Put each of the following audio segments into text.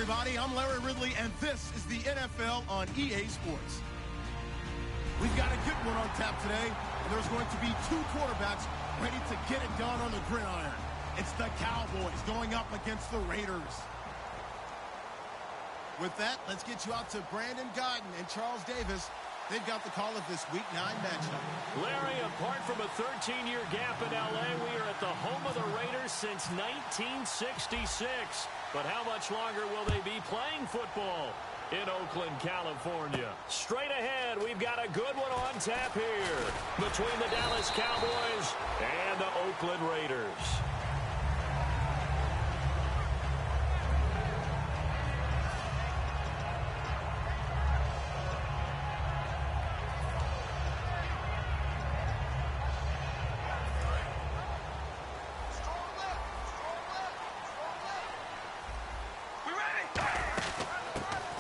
everybody. I'm Larry Ridley, and this is the NFL on EA Sports. We've got a good one on tap today, and there's going to be two quarterbacks ready to get it done on the gridiron. It's the Cowboys going up against the Raiders. With that, let's get you out to Brandon Godden and Charles Davis. They've got the call of this Week 9 matchup. Larry, apart from a 13-year gap in L.A., we are at the home of the Raiders since 1966. But how much longer will they be playing football in Oakland, California? Straight ahead, we've got a good one on tap here between the Dallas Cowboys and the Oakland Raiders.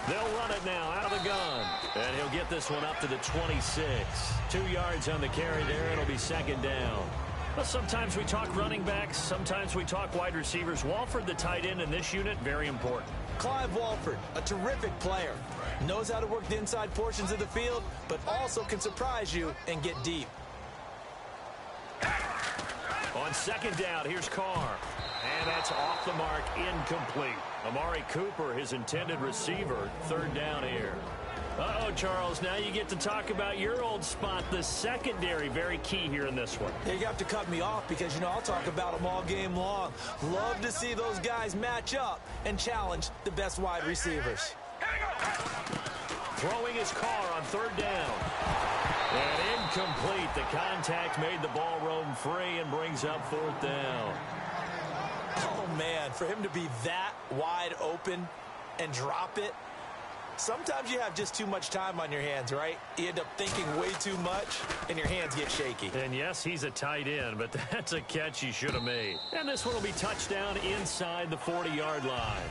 They'll run it now out of the gun. And he'll get this one up to the 26. 2 yards on the carry there. It'll be second down. Well, sometimes we talk running backs. Sometimes we talk wide receivers. Walford, the tight end in this unit, very important. Clive Walford, a terrific player. Knows how to work the inside portions of the field, but also can surprise you and get deep. On second down, here's Carr. And that's off the mark, incomplete. Amari Cooper, his intended receiver, third down here. Uh-oh, Charles, now you get to talk about your old spot, the secondary, very key here in this one. You have to cut me off because, you know, I'll talk about them all game long. Love to see those guys match up and challenge the best wide receivers. Throwing his Carr on third down. And incomplete. The contact made the ball roam free and brings up fourth down. Oh, man, for him to be that wide open and drop it, sometimes you have just too much time on your hands, right? You end up thinking way too much, and your hands get shaky. And, yes, he's a tight end, but that's a catch he should have made. And this one will be touchdown inside the 40-yard line.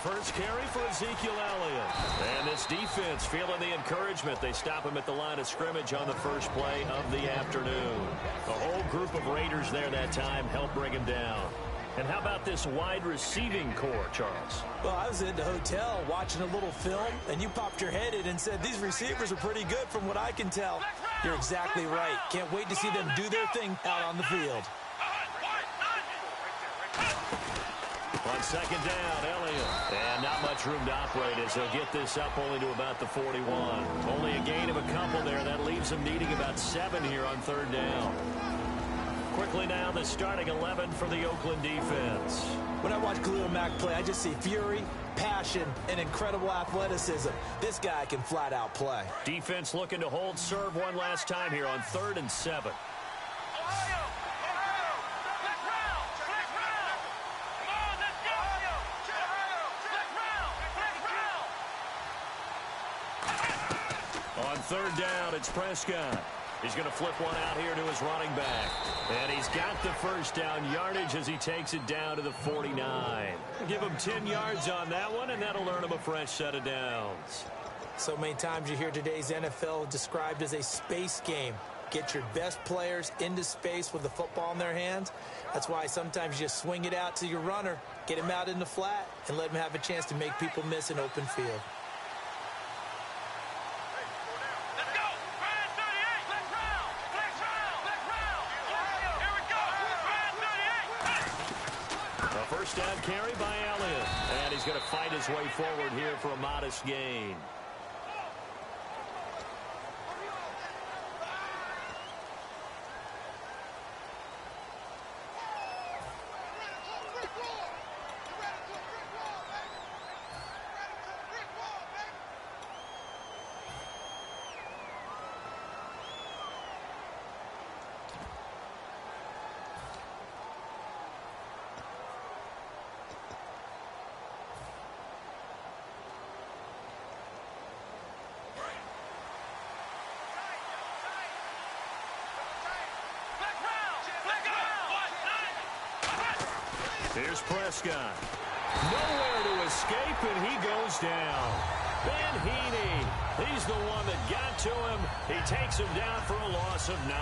First carry for Ezekiel Elliott. And this defense feeling the encouragement. They stop him at the line of scrimmage on the first play of the afternoon. The whole group of Raiders there that time helped bring him down. And how about this wide receiving core, Charles? Well, I was in the hotel watching a little film, and you popped your head in and said, these receivers are pretty good from what I can tell. You're exactly right. Can't wait to see them do their thing out on the field. On second down, Elliott. And not much room to operate as he'll get this up only to about the 41. Only a gain of a couple there. That leaves him needing about 7 here on third down. Quickly now, the starting 11 for the Oakland defense. When I watch Khalil Mack play, I just see fury, passion, and incredible athleticism. This guy can flat out play. Defense looking to hold serve one last time here on 3rd and 7. On third down, it's Prescott. He's going to flip one out here to his running back. And he's got the first down yardage as he takes it down to the 49. Give him 10 yards on that one, and that'll earn him a fresh set of downs. So many times you hear today's NFL described as a space game. Get your best players into space with the football in their hands. That's why sometimes you just swing it out to your runner, get him out in the flat, and let him have a chance to make people miss an open field. First down carry by Elliott. And he's going to fight his way forward here for a modest gain. Here's Prescott. Nowhere to escape, and he goes down. Ben Heaney, he's the one that got to him. He takes him down for a loss of 9.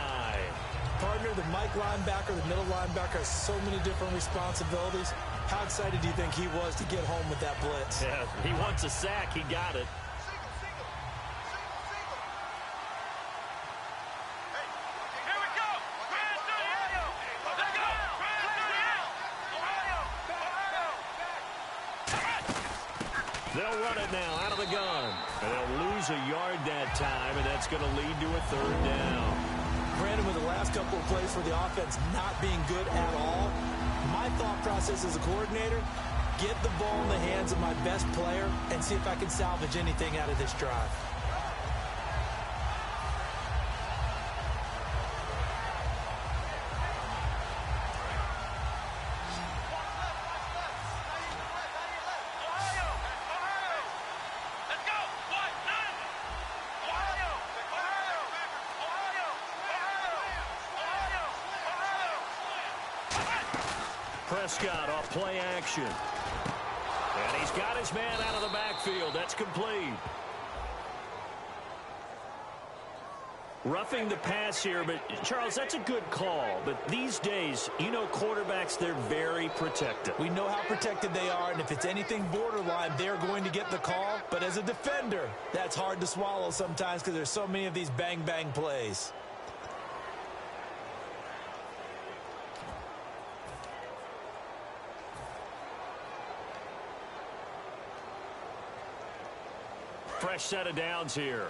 Partner, the Mike linebacker, the middle linebacker has so many different responsibilities. How excited do you think he was to get home with that blitz? Yeah, he wants a sack. He got it. They'll run it now out of the gun. And they'll lose a yard that time, and that's going to lead to a 3rd down. Brandon, with the last couple of plays for the offense not being good at all, my thought process as a coordinator, get the ball in the hands of my best player and see if I can salvage anything out of this drive. Prescott off play action. And he's got his man out of the backfield. That's complete. Roughing the pass here, but Charles, that's a good call. But these days, you know, quarterbacks, they're very protective. We know how protected they are, and if it's anything borderline, they're going to get the call. But as a defender, that's hard to swallow sometimes because there's so many of these bang-bang plays. Fresh set of downs here.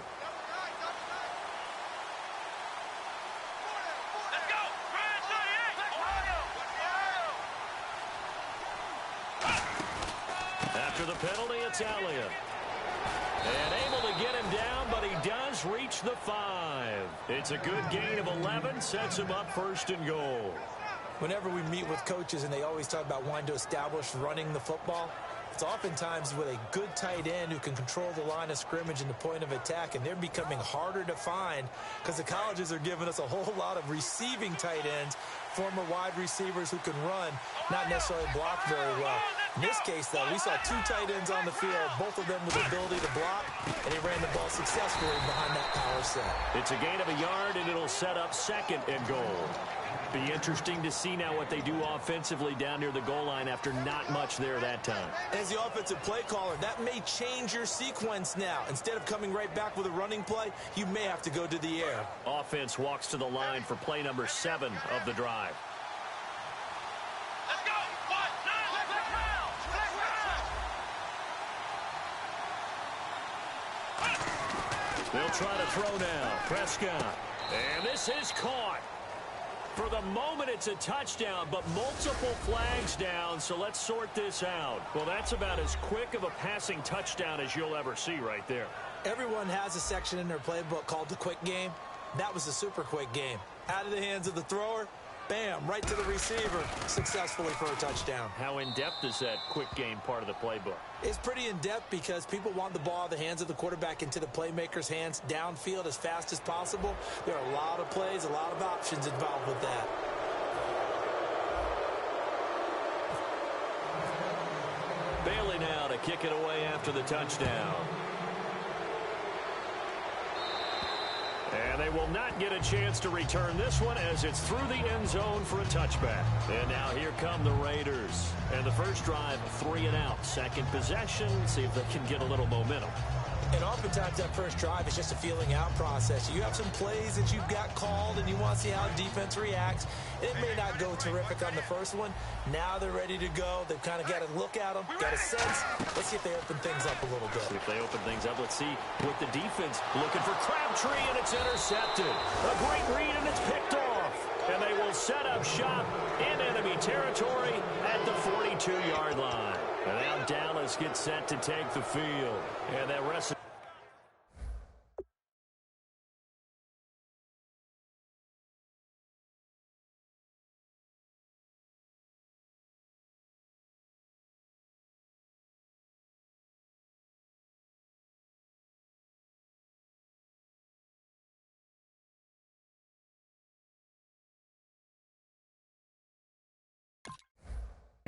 Let's go! After the penalty, it's Elliott. And able to get him down, but he does reach the 5. It's a good gain of 11, sets him up 1st and goal. Whenever we meet with coaches and they always talk about wanting to establish running the football, it's oftentimes with a good tight end who can control the line of scrimmage and the point of attack, and they're becoming harder to find because the colleges are giving us a whole lot of receiving tight ends, former wide receivers who can run, not necessarily block very well. In this case, though, we saw 2 tight ends on the field, both of them with the ability to block, and he ran the ball successfully behind that power set. It's a gain of a yard, and it'll set up 2nd and goal. Be interesting to see now what they do offensively down near the goal line after not much there that time. As the offensive play caller, that may change your sequence now. Instead of coming right back with a running play, you may have to go to the air. Offense walks to the line for play number 7 of the drive. Let's go! They'll try to throw now. Prescott. And this is caught. For the moment, it's a touchdown, but multiple flags down, so let's sort this out. Well, that's about as quick of a passing touchdown as you'll ever see right there. Everyone has a section in their playbook called the quick game. That was a super quick game. Out of the hands of the thrower, bam, right to the receiver, successfully for a touchdown. How in-depth is that quick game part of the playbook? It's pretty in-depth because people want the ball out of the hands of the quarterback into the playmaker's hands downfield as fast as possible. There are a lot of plays, a lot of options involved with that. Bailey now to kick it away after the touchdown. And they will not get a chance to return this one as it's through the end zone for a touchback. And now here come the Raiders. And the first drive, 3 and out. Second possession, see if they can get a little momentum. And oftentimes that first drive is just a feeling out process. You have some plays that you've got called and you want to see how defense reacts. It may not go terrific on the first one. Now they're ready to go. They've kind of got to look at them, got a sense. Let's see if they open things up a little bit. See if they open things up. Let's see with the defense looking for Crabtree, and it's intercepted. A great read, and it's picked off. And they will set up shop in enemy territory at the 42-yard line. And now Dallas gets set to take the field. And that rest.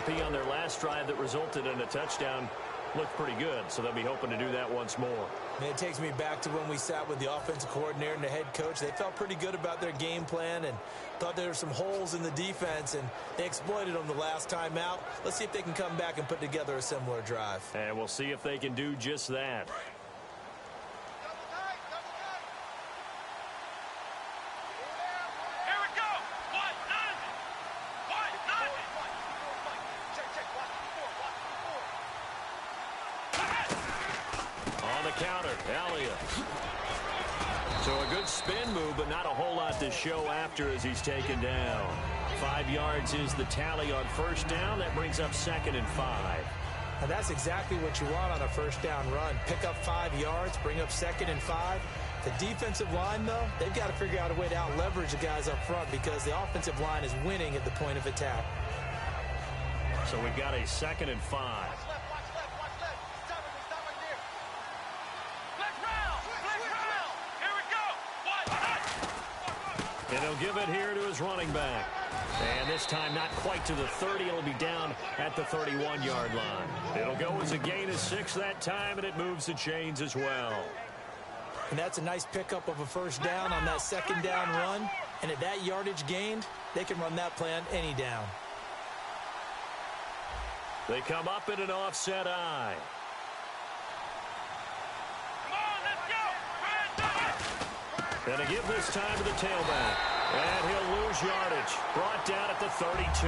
On their last drive that resulted in a touchdown looked pretty good, so they'll be hoping to do that once more. And it takes me back to when we sat with the offensive coordinator and the head coach. They felt pretty good about their game plan and thought there were some holes in the defense, and they exploited them the last time out. Let's see if they can come back and put together a similar drive. And we'll see if they can do just that. Counter, Elliott. So a good spin move, but not a whole lot to show after as he's taken down. 5 yards is the tally on first down. That brings up 2nd and 5. And that's exactly what you want on a first down run. Pick up 5 yards, bring up 2nd and 5. The defensive line, though, they've got to figure out a way to out-leverage the guys up front because the offensive line is winning at the point of attack. So we've got a 2nd and 5. And he'll give it here to his running back. And this time not quite to the 30. It'll be down at the 31-yard line. It'll go as a gain of 6 that time, and it moves the chains as well. And that's a nice pickup of a first down on that 2nd down run. And at that yardage gained, they can run that play on any down. They come up in an offset eye. And a give this time to the tailback. And he'll lose yardage. Brought down at the 32.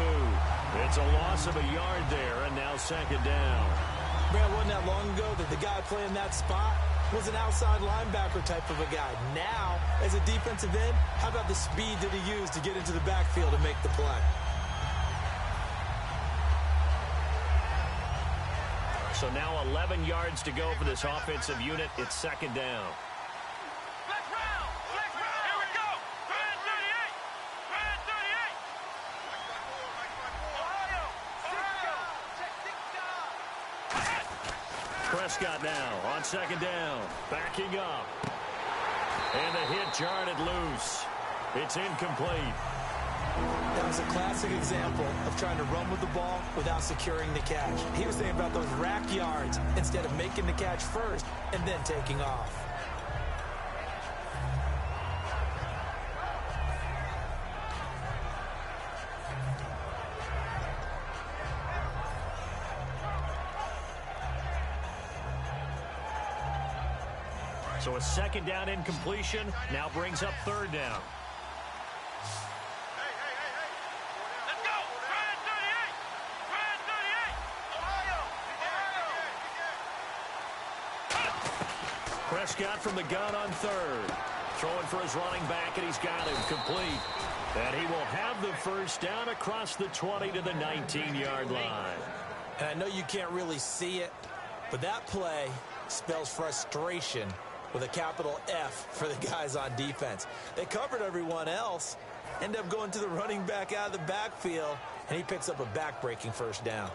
It's a loss of a yard there, and now 2nd down. Brad, wasn't that long ago that the guy playing that spot was an outside linebacker type of a guy. Now, as a defensive end, how about the speed that he used to get into the backfield and make the play? So now 11 yards to go for this offensive unit. It's 2nd down. Prescott now on 2nd down. Backing up. And the hit jarred it loose. It's incomplete. That was a classic example of trying to run with the ball without securing the catch. He was thinking about those rack yards instead of making the catch first and then taking off. So a 2nd down incompletion now brings up 3rd down. Let's go! Brad 38! Brad 38! Ohio! Prescott from the gun on 3rd. Throwing for his running back, and he's got him complete. And he will have the first down across the 20 to the 19-yard line. And I know you can't really see it, but that play spells frustration with a capital F for the guys on defense. They covered everyone else, end up going to the running back out of the backfield, and he picks up a back-breaking first down.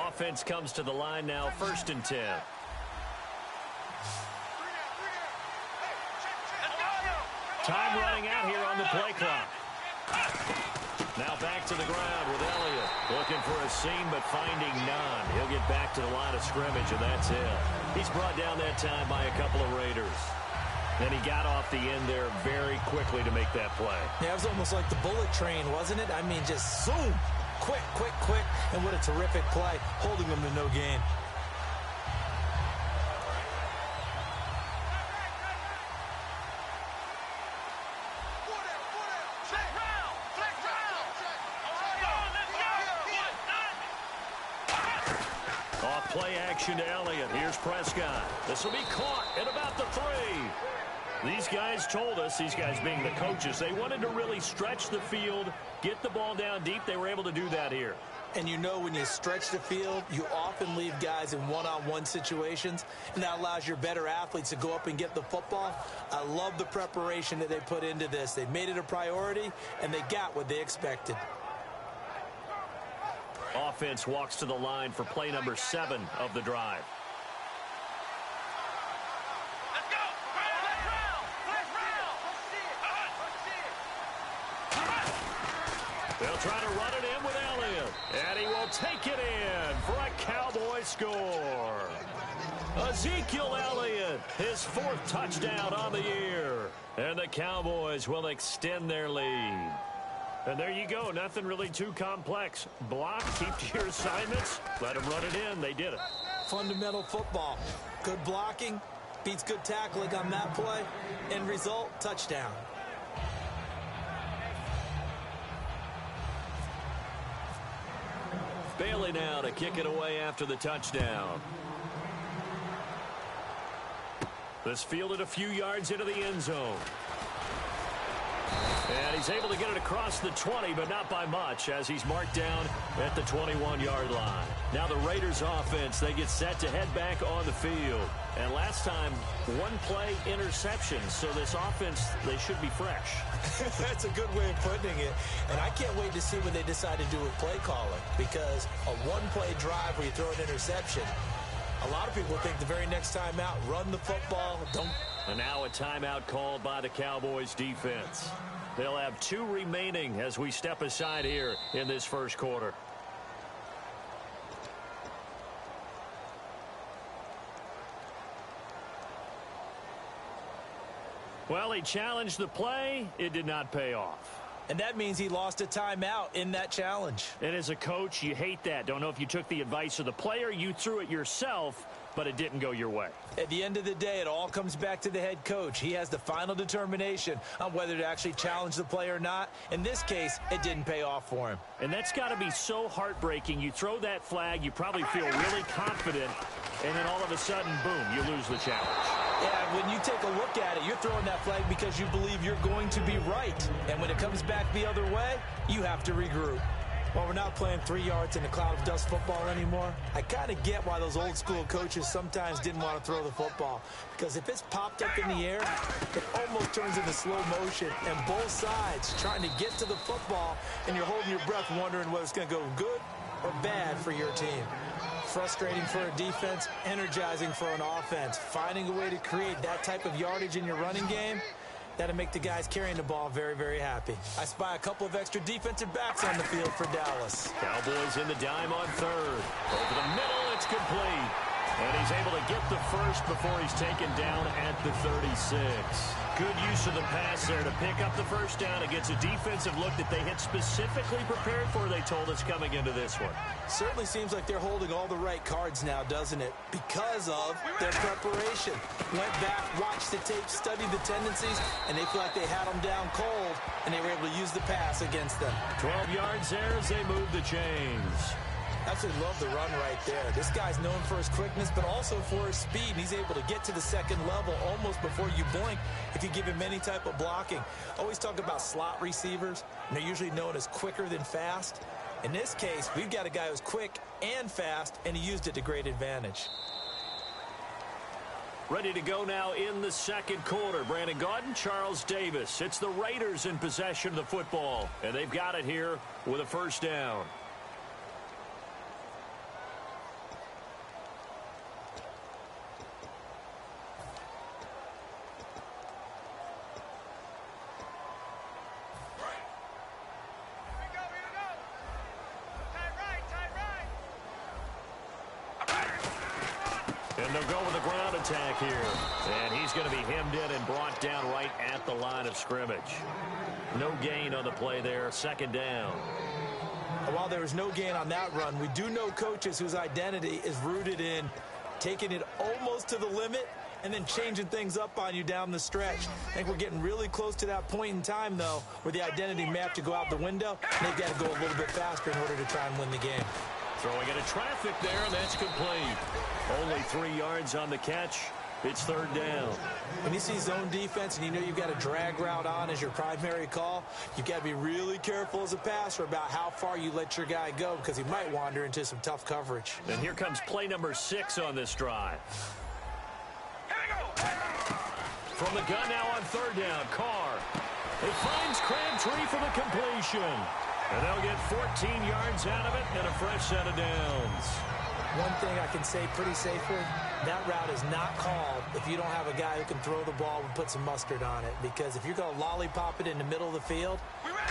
Offense comes to the line now, 1st and 10. Time running out here on the play clock. Now back to the ground with Elliott. Looking for a seam, but finding none. He'll get back to the line of scrimmage, and that's it. He's brought down that time by a couple of Raiders. Then he got off the end there very quickly to make that play. Yeah, it was almost like the bullet train, wasn't it? I mean, just zoom. Quick, quick, quick. And what a terrific play, holding them to no gain. Play action to Elliott. Here's Prescott. This will be caught at about the 3. These guys told us, these guys being the coaches, they wanted to really stretch the field, get the ball down deep. They were able to do that here. And you know when you stretch the field, you often leave guys in one-on-one situations, and that allows your better athletes to go up and get the football. I love the preparation that they put into this. They made it a priority, and they got what they expected. Offense walks to the line for play number 7 of the drive. They'll try to run it in with Elliott. And he will take it in for a Cowboy score. Ezekiel Elliott, his 4th touchdown on the year. And the Cowboys will extend their lead. And there you go. Nothing really too complex. Block, keep to your assignments, let them run it in. They did it. Fundamental football. Good blocking beats good tackling on that play. End result, touchdown. Bailey now to kick it away after the touchdown. This fielded a few yards into the end zone. And he's able to get it across the 20, but not by much, as he's marked down at the 21-yard line. Now the Raiders offense, they get set to head back on the field. And last time, 1-play interception. So this offense, they should be fresh. That's a good way of putting it. And I can't wait to see what they decide to do with play calling. Because a 1-play drive where you throw an interception, a lot of people think the very next time out, run the football, don't. And now a timeout called by the Cowboys defense. They'll have 2 remaining as we step aside here in this first quarter. Well, he challenged the play. It did not pay off. And that means he lost a timeout in that challenge. And as a coach, you hate that. Don't know if you took the advice of the player. You threw it yourself, but it didn't go your way. At the end of the day, it all comes back to the head coach. He has the final determination on whether to actually challenge the play or not. In this case, it didn't pay off for him. And that's got to be so heartbreaking. You throw that flag, you probably feel really confident, and then all of a sudden, boom, you lose the challenge. Yeah, when you take a look at it, you're throwing that flag because you believe you're going to be right. And when it comes back the other way, you have to regroup. Well, we're not playing 3 yards in a cloud of dust football anymore. I kind of get why those old school coaches sometimes didn't want to throw the football. Because if it's popped up in the air, it almost turns into slow motion. And both sides trying to get to the football, and you're holding your breath wondering whether it's going to go good or bad for your team. Frustrating for a defense, energizing for an offense. Finding a way to create that type of yardage in your running game, that'll make the guys carrying the ball very, very happy. I spy a couple of extra defensive backs on the field for Dallas. Cowboys in the dime on 3rd. Over the middle, it's complete. And he's able to get the first before he's taken down at the 36. Good use of the pass there to pick up the first down against a defensive look that they had specifically prepared for, they told us, coming into this one. Certainly seems like they're holding all the right cards now, doesn't it? Because of their preparation. Went back, watched the tape, studied the tendencies, and they feel like they had them down cold, and they were able to use the pass against them. 12 yards there as they move the chains. Absolutely love the run right there. This guy's known for his quickness, but also for his speed. He's able to get to the second level almost before you blink if you give him any type of blocking. Always talk about slot receivers, and they're usually known as quicker than fast. In this case, we've got a guy who's quick and fast, and he used it to great advantage. Ready to go now in the second quarter. Brandon Gaudin, Charles Davis. It's the Raiders in possession of the football, and they've got it here with a first down. And they'll go with a ground attack here. And he's going to be hemmed in and brought down right at the line of scrimmage. No gain on the play there. Second down. While there was no gain on that run, we do know coaches whose identity is rooted in taking it almost to the limit and then changing things up on you down the stretch. I think we're getting really close to that point in time, though, where the identity may have to go out the window, and they've got to go a little bit faster in order to try and win the game. Throwing into traffic there, and that's complete. Only 3 yards on the catch. It's third down. When you see zone defense and you know you've got a drag route on as your primary call, you've got to be really careful as a passer about how far you let your guy go because he might wander into some tough coverage. And here comes play number 6 on this drive. From the gun now on third down, Carr. It finds Crabtree for the completion. And they'll get 14 yards out of it and a fresh set of downs. One thing I can say pretty safely, that route is not called if you don't have a guy who can throw the ball and put some mustard on it. Because if you're going to lollipop it in the middle of the field,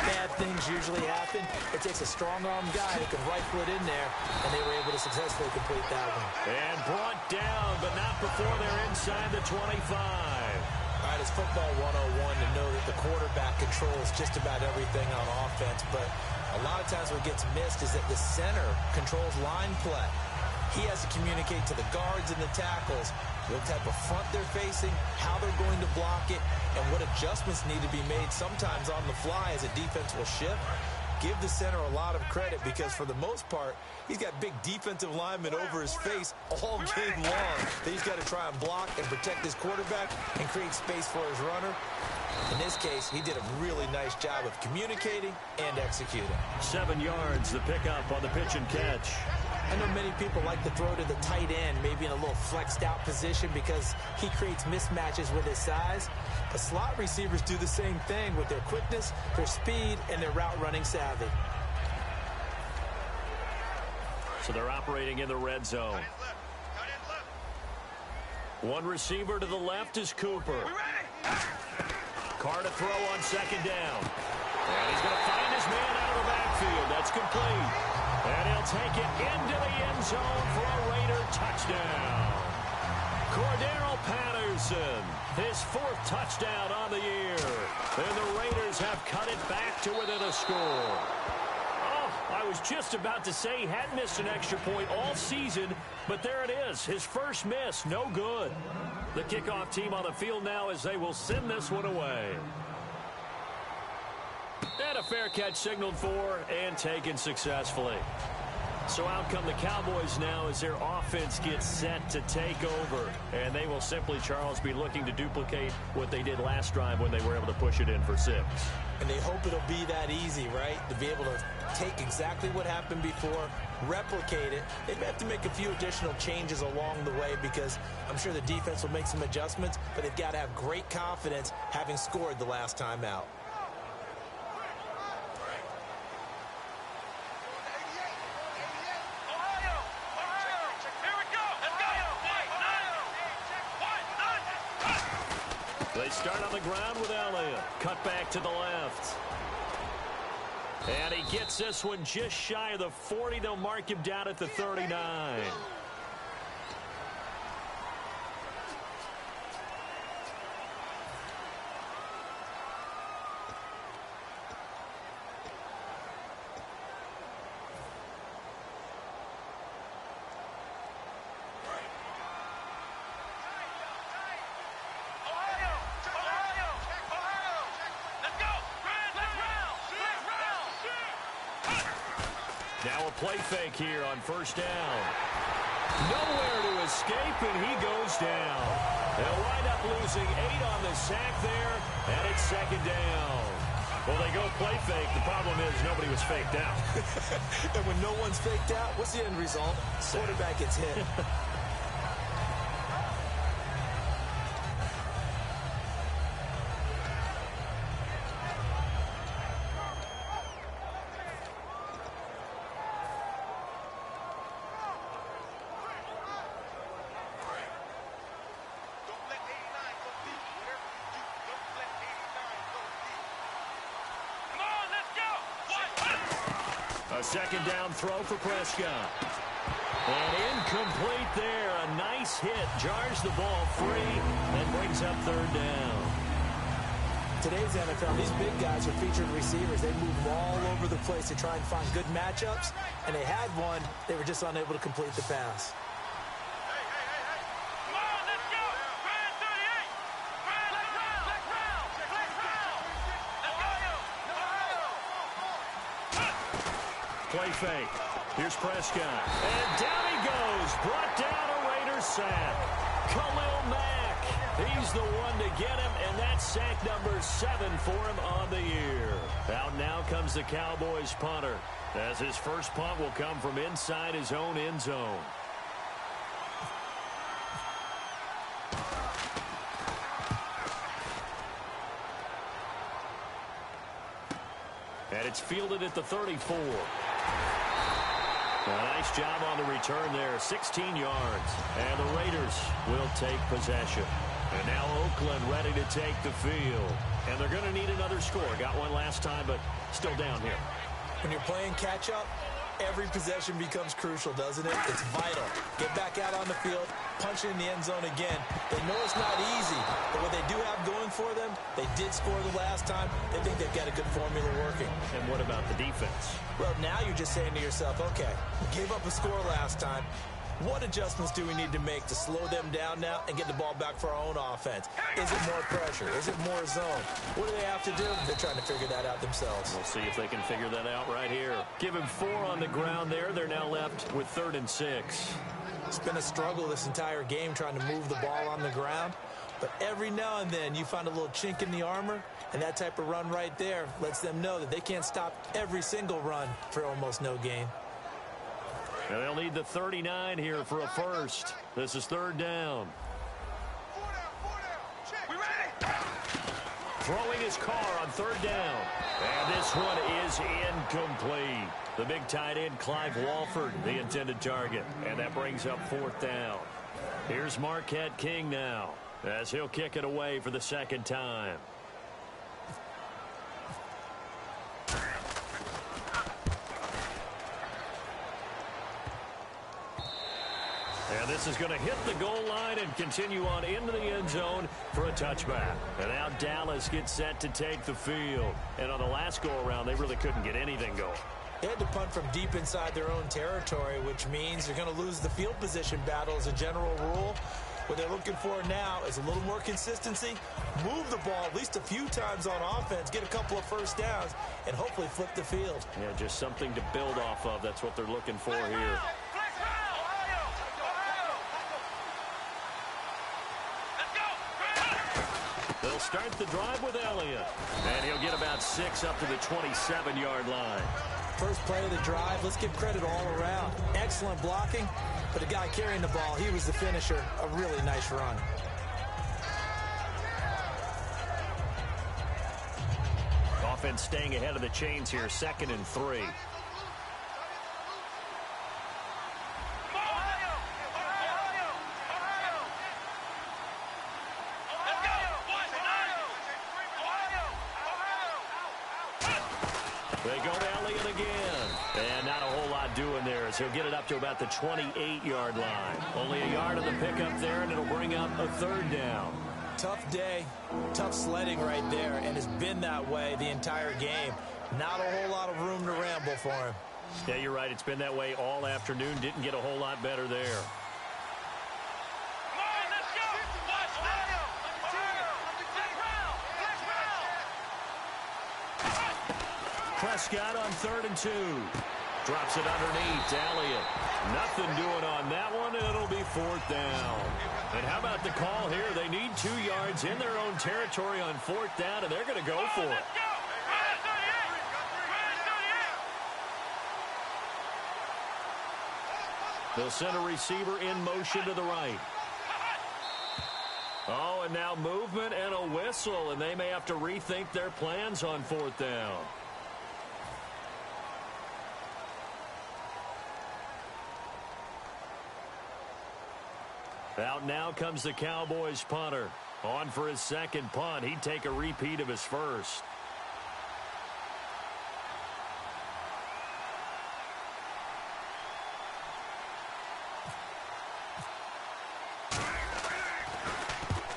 bad things usually happen. It takes a strong-arm guy who can rifle it in there, and they were able to successfully complete that one. And brought down, but not before they're inside the 25. All right, it's football 101 to know that the quarterback controls just about everything on offense, but a lot of times what gets missed is that the center controls line play. He has to communicate to the guards and the tackles what type of front they're facing, how they're going to block it, and what adjustments need to be made sometimes on the fly as a defense will shift. Give the center a lot of credit because for the most part, he's got big defensive linemen over his face all game long that he's got to try and block and protect his quarterback and create space for his runner. In this case, he did a really nice job of communicating and executing. 7 yards, the pickup on the pitch and catch. I know many people like to throw to the tight end, maybe in a little flexed out position because he creates mismatches with his size. But slot receivers do the same thing with their quickness, their speed, and their route running savvy. So they're operating in the red zone. One receiver to the left is Cooper. Carr to throw on second down. And he's going to find his man out of the backfield. That's complete. And he'll take it into the end zone for a Raider touchdown. Cordero Patterson, his 4th touchdown on the year. And the Raiders have cut it back to within a score. Oh, I was just about to say he hadn't missed an extra point all season, but there it is, his first miss, no good. The kickoff team on the field now as they will send this one away. And a fair catch signaled for and taken successfully. So out come the Cowboys now as their offense gets set to take over. And they will simply, Charles, be looking to duplicate what they did last drive when they were able to push it in for 6. And they hope it'll be that easy, right? To be able to take exactly what happened before, replicate it. They may have to make a few additional changes along the way because I'm sure the defense will make some adjustments, but they've got to have great confidence having scored the last time out. They start on the ground with Elliott. Cut back to the left. And he gets this one just shy of the 40. They'll mark him down at the 39. Now a play fake here on first down. Nowhere to escape, and he goes down. They'll wind up losing 8 on the sack there, and it's second down. Well, they go play fake. The problem is nobody was faked out. And when no one's faked out, what's the end result? Quarterback gets hit. A second down throw for Prescott. And incomplete there. A nice hit. Jars the ball free and brings up third down. Today's NFL, these big guys are featured receivers. They move all over the place to try and find good matchups. And they had one. They were just unable to complete the pass. Play fake. Here's Prescott. And down he goes. Brought down a Raiders sack. Khalil Mack. He's the one to get him, and that's sack number 7 for him on the year. Out now comes the Cowboys punter, as his first punt will come from inside his own end zone. And it's fielded at the 34. A nice job on the return there, 16 yards. And the Raiders will take possession. And now Oakland ready to take the field. And they're going to need another score. Got one last time, but still down here. When you're playing catch-up, every possession becomes crucial, doesn't it? It's vital. Get back out on the field, punch it in the end zone again. They know it's not easy, but what they do have going for them, they did score the last time. They think they've got a good formula working. And what about the defense? Well, now you're just saying to yourself, okay, gave up a score last time. What adjustments do we need to make to slow them down now and get the ball back for our own offense? Is it more pressure? Is it more zone? What do they have to do? They're trying to figure that out themselves. We'll see if they can figure that out right here. Give him 4 on the ground there. They're now left with 3rd and 6. It's been a struggle this entire game trying to move the ball on the ground. But every now and then you find a little chink in the armor, and that type of run right there lets them know that they can't stop every single run for almost no gain. And they'll need the 39 here for a first. This is 3rd down. We ready? Throwing his car on 3rd down. And this one is incomplete. The big tight end, Clive Walford, the intended target. And that brings up 4th down. Here's Marquette King now, as he'll kick it away for the 2nd time. And this is going to hit the goal line and continue on into the end zone for a touchback. And now Dallas gets set to take the field. And on the last go-around, they really couldn't get anything going. They had to punt from deep inside their own territory, which means they're going to lose the field position battle as a general rule. What they're looking for now is a little more consistency, move the ball at least a few times on offense, get a couple of first downs, and hopefully flip the field. Yeah, just something to build off of. That's what they're looking for here. They'll start the drive with Elliott. And he'll get about 6 up to the 27-yard line. First play of the drive, let's give credit all around. Excellent blocking, but the guy carrying the ball, he was the finisher. A really nice run. Offense staying ahead of the chains here, 2nd and 3. They go to Elliott again. And not a whole lot doing there as he'll get it up to about the 28-yard line. Only a yard of the pickup there, and it'll bring up a 3rd down. Tough day, tough sledding right there, and it's been that way the entire game. Not a whole lot of room to ramble for him. Yeah, you're right. It's been that way all afternoon. Didn't get a whole lot better there. Prescott on 3rd and 2. Drops it underneath to Elliott. Nothing doing on that one, and it'll be 4th down. And how about the call here? They need 2 yards in their own territory on 4th down, and they're going to go for it. They'll send a receiver in motion to the right. Oh, and now movement and a whistle, and they may have to rethink their plans on 4th down. Out now comes the Cowboys punter. On for his 2nd punt. He'd take a repeat of his first.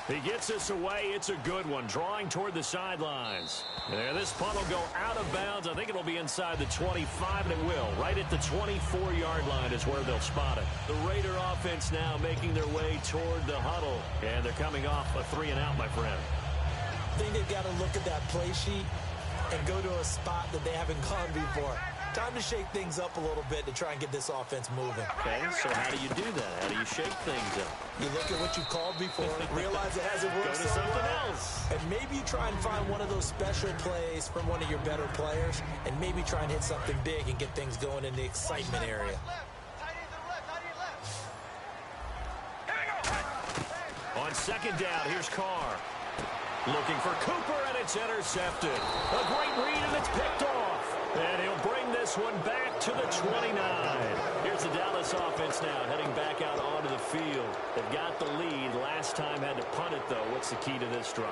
He gets this away. It's a good one. Drawing toward the sidelines. And this punt will go out of bounds. I think it'll be inside the 25, and it will. Right at the 24-yard line is where they'll spot it. The Raider offense now making their way toward the huddle. And they're coming off a 3-and-out, my friend. I think they've got to look at that play sheet and go to a spot that they haven't gone before. Time to shake things up a little bit to try and get this offense moving. Okay, so how do you do that? How do you shake things up? You look at what you called before, realize it hasn't worked Go to so something well, else. and maybe you try and find one of those special plays from one of your better players, and maybe try and hit something big and get things going in the excitement area. On 2nd down, here's Carr. Looking for Cooper, and it's intercepted. A great read, and it's picked off. And he'll bring this one back to the 29. Here's the Dallas offense now, heading back out onto the field. They've got the lead. Last time had to punt it, though. What's the key to this drive?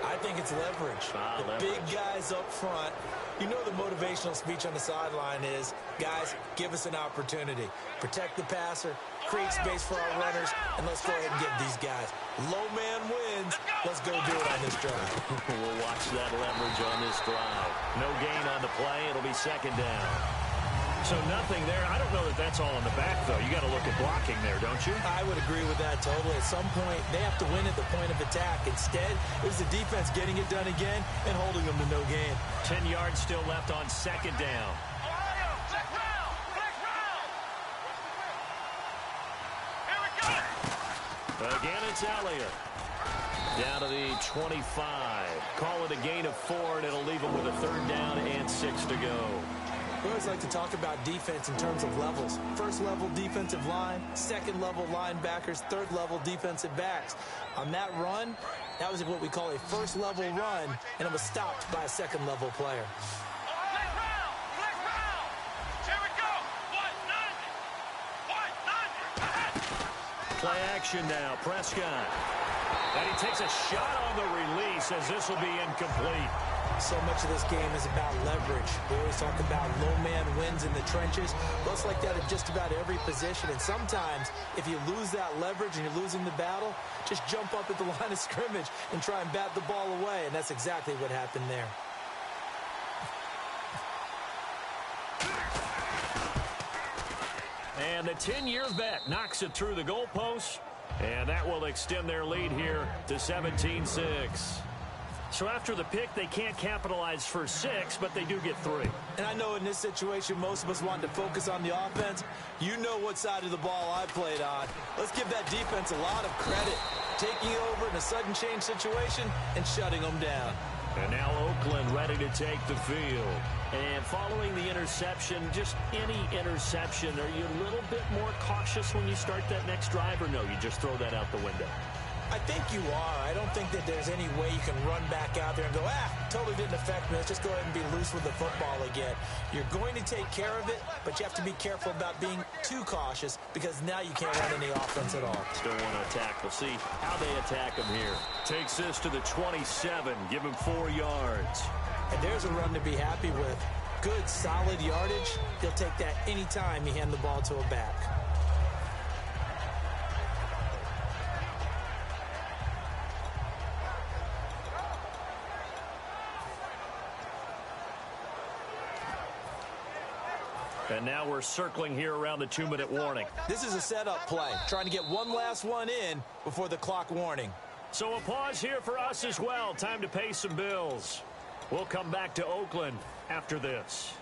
I think it's leverage. The leverage. Big guys up front. You know the motivational speech on the sideline is, guys, give us an opportunity. Protect the passer, create space for our runners, and let's go ahead and get these guys. Low man wins. Let's go do it on this drive. We'll watch that leverage on this drive. No gain on the play. It'll be second down. So nothing there. I don't know that that's all in the back, though. You got to look at blocking there, don't you? I would agree with that totally. At some point, they have to win at the point of attack. Instead, it was the defense getting it done again and holding them to no gain. 10 yards still left on second down. Ohio, flex round, flex round. Here we go. Again, it's Elliott. Down to the 25. Call it a gain of 4, and it'll leave them with a third down and 6 to go. We always like to talk about defense in terms of levels. First level defensive line, second level linebackers, third level defensive backs. On that run, that was what we call a first level run, and it was stopped by a second level player. Flex round, flex round. Here we go. 190. Play action now. Prescott. And he takes a shot on the release as this will be incomplete. So much of this game is about leverage. We always talk about low man wins in the trenches. Well, it's like that at just about every position. And sometimes, if you lose that leverage and you're losing the battle, just jump up at the line of scrimmage and try and bat the ball away. And that's exactly what happened there. And the 10-year vet knocks it through the goalpost. And that will extend their lead here to 17-6. So after the pick, they can't capitalize for 6, but they do get 3. And I know in this situation, most of us want to focus on the offense. You know what side of the ball I played on. Let's give that defense a lot of credit. Taking over in a sudden change situation and shutting them down. And now Oakland ready to take the field. And following the interception, just any interception, are you a little bit more cautious when you start that next drive, or no, you just throw that out the window? I think you are. I don't think that there's any way you can run back out there and go, totally didn't affect me. Let's just go ahead and be loose with the football again. You're going to take care of it, but you have to be careful about being too cautious because now you can't run any offense at all. Still want to attack. We'll see how they attack him here. Takes this to the 27. Give him 4 yards. And there's a run to be happy with. Good, solid yardage. He'll take that anytime you hand the ball to a back. And now we're circling here around the 2-minute warning. This is a setup play, trying to get one last one in before the clock warning. So a pause here for us as well. Time to pay some bills. We'll come back to Oakland after this.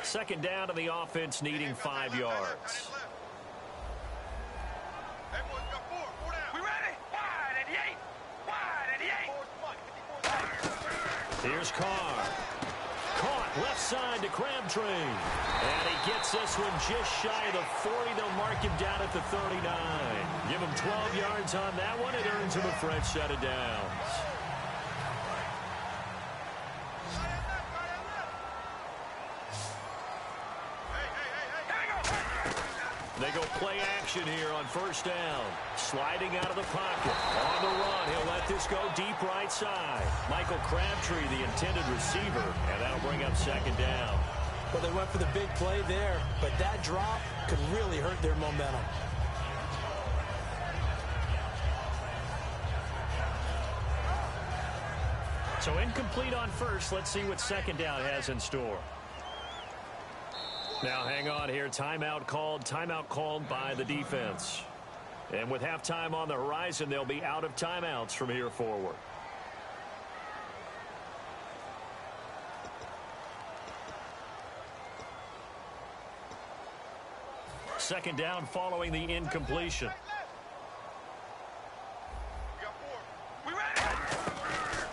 Second down to the offense, needing 5 yards. We ready? Wide 88. Wide 88. Here's Carr. Caught left side to Crabtree. And he gets this one just shy of the 40. They'll mark him down at the 39. Give him 12 yards on that one. It earns him a fresh set of downs. They go play action here on first down. Sliding out of the pocket. On the run, he'll let this go deep right side. Michael Crabtree, the intended receiver, and that'll bring up second down. Well, they went for the big play there, but that drop could really hurt their momentum. So incomplete on first. Let's see what second down has in store. Now hang on here. Timeout called by the defense. And with halftime on the horizon, they'll be out of timeouts from here forward. Second down following the incompletion. We ready?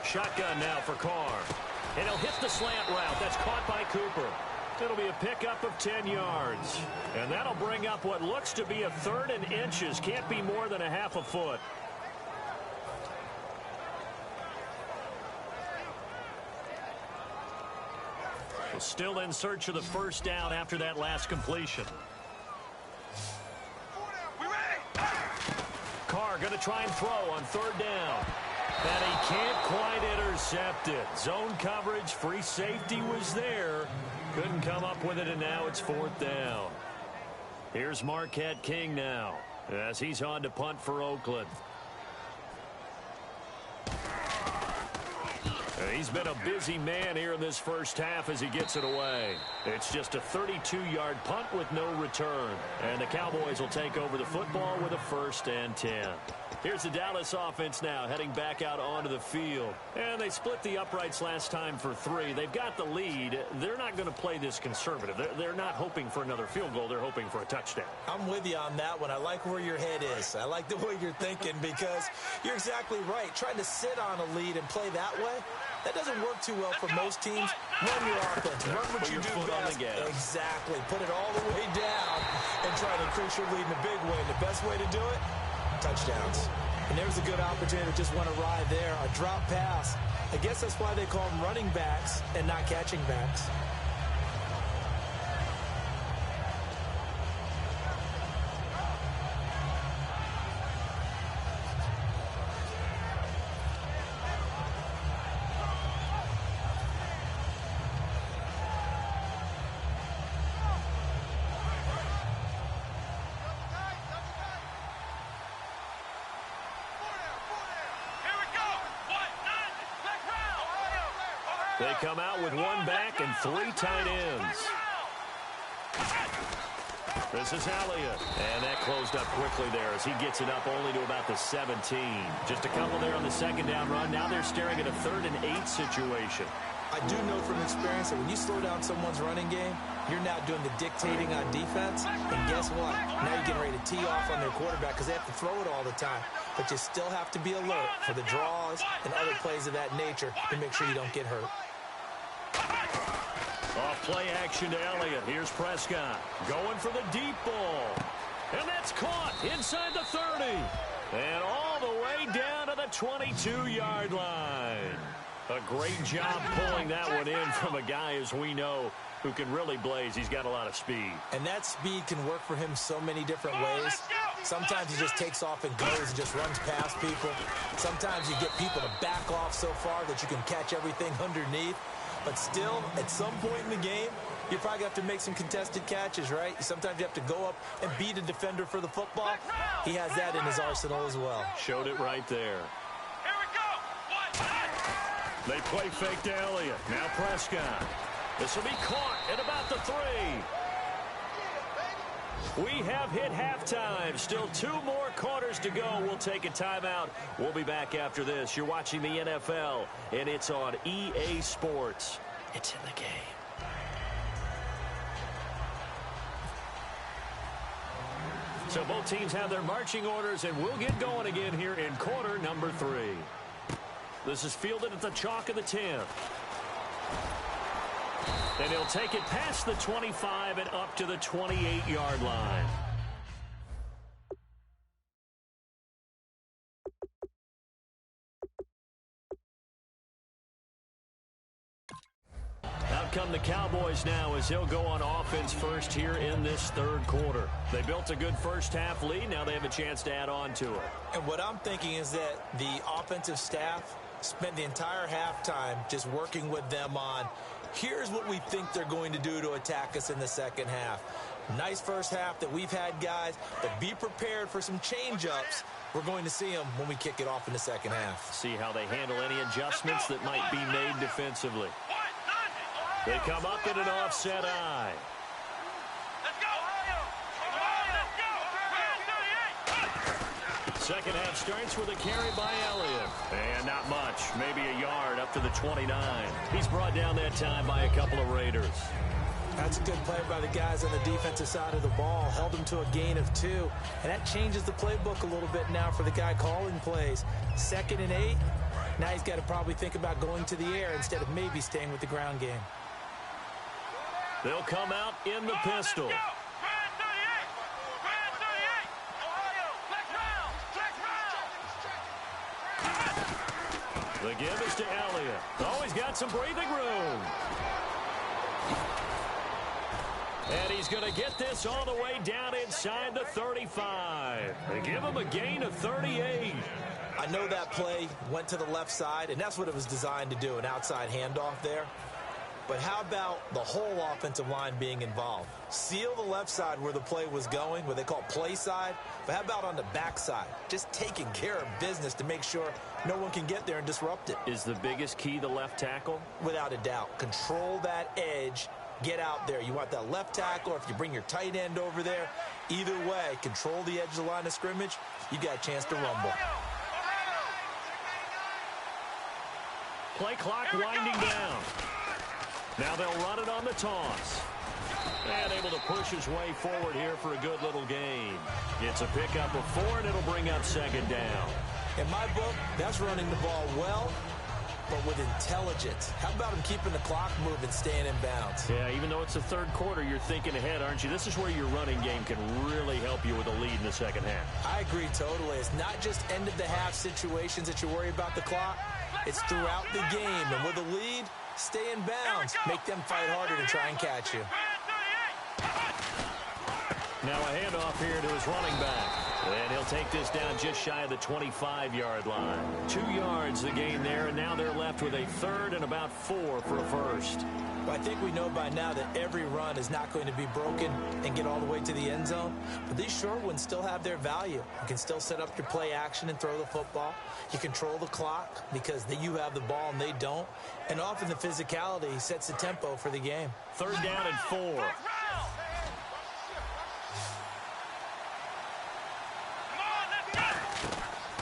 Shotgun now for Carr. And he'll hit the slant route. That's caught by Cooper. It'll be a pickup of 10 yards. And that'll bring up what looks to be a third and inches. Can't be more than a half a foot. Still in search of the first down after that last completion. Carr going to try and throw on third down. And he can't quite intercept it. Zone coverage, free safety was there. Couldn't come up with it, and now it's fourth down. Here's Marquette King now as he's on to punt for Oakland. He's been a busy man here in this first half as he gets it away. It's just a 32-yard punt with no return. And the Cowboys will take over the football with a 1st and 10. Here's the Dallas offense now heading back out onto the field. And they split the uprights last time for 3. They've got the lead. They're not going to play this conservative. They're not hoping for another field goal. They're hoping for a touchdown. I'm with you on that one. I like where your head is. I like the way you're thinking because you're exactly right. Trying to sit on a lead and play that way, that doesn't work too well for most teams. Run your offense. Run what you do best. Exactly. Put it all the way down and try to increase your lead in a big way. And the best way to do it, touchdowns. And there's a good opportunity to just want to ride there. A drop pass. I guess that's why they call them running backs and not catching backs. They come out with 1 back and 3 tight ends. This is Elliott. And that closed up quickly there as he gets it up only to about the 17. Just a couple there on the 2nd down run. Now they're staring at a 3rd and 8 situation. I do know from experience that when you slow down someone's running game, you're now doing the dictating on defense. And guess what? Now you're getting ready to tee off on their quarterback because they have to throw it all the time. But you still have to be alert for the draws and other plays of that nature to make sure you don't get hurt. Off play action to Elliott. Here's Prescott going for the deep ball. And that's caught inside the 30. And all the way down to the 22-yard line. A great job pulling that one in from a guy, as we know, who can really blaze. He's got a lot of speed. And that speed can work for him so many different ways. Sometimes he just takes off and goes and just runs past people. Sometimes you get people to back off so far that you can catch everything underneath. But still, at some point in the game, you probably have to make some contested catches, right? Sometimes you have to go up and beat a defender for the football. He has that in his arsenal as well. Showed it right there. Here we go. They play fake to Elliott. Now Prescott. This will be caught at about the 3. We have hit halftime. Still 2 more quarters to go. We'll take a timeout. We'll be back after this. You're watching the NFL, and it's on EA Sports. It's in the game. So both teams have their marching orders, and we'll get going again here in quarter number 3. This is fielded at the chalk of the 10. And he'll take it past the 25 and up to the 28-yard line. Out come the Cowboys now as he'll go on offense first here in this 3rd quarter. They built a good first half lead. Now they have a chance to add on to it. And what I'm thinking is that the offensive staff spent the entire halftime just working with them on, here's what we think they're going to do to attack us in the second half. Nice first half that we've had, guys, but be prepared for some change-ups. We're going to see them when we kick it off in the second half. See how they handle any adjustments that might be made defensively. They come up in an offset eye. Second half starts with a carry by Elliott. And not much. Maybe a yard up to the 29. He's brought down that time by a couple of Raiders. That's a good play by the guys on the defensive side of the ball. Held them to a gain of 2. And that changes the playbook a little bit now for the guy calling plays. 2nd and 8. Now he's got to probably think about going to the air instead of maybe staying with the ground game. They'll come out in the pistol. The give is to Elliott. Oh, he's got some breathing room. And he's going to get this all the way down inside the 35. They give him a gain of 38. I know that play went to the left side, and that's what it was designed to do, an outside handoff there. But how about the whole offensive line being involved? Seal the left side where the play was going, what they call play side. But how about on the back side? Just taking care of business to make sure no one can get there and disrupt it. Is the biggest key the left tackle? Without a doubt. Control that edge. Get out there. You want that left tackle, or if you bring your tight end over there, either way, control the edge of the line of scrimmage, you got a chance to rumble. Play clock winding down. Now they'll run it on the toss. And able to push his way forward here for a good little gain. It's a pickup of 4, and it'll bring up second down. In my book, that's running the ball well, but with intelligence. How about him keeping the clock moving, staying in bounds? Yeah, even though it's the third quarter, you're thinking ahead, aren't you? This is where your running game can really help you with a lead in the second half. I agree totally. It's not just end-of-the-half situations that you worry about the clock. It's throughout the game. And with a lead, stay in bounds. Make them fight harder to try and catch you. Now a handoff here to his running back. And he'll take this down just shy of the 25-yard line. 2 yards the gain there, and now they're left with a third and about 4 for a first. But I think we know by now that every run is not going to be broken and get all the way to the end zone. But these short ones still have their value. You can still set up your play action and throw the football. You control the clock because you have the ball and they don't. And often the physicality sets the tempo for the game. Third down and 4.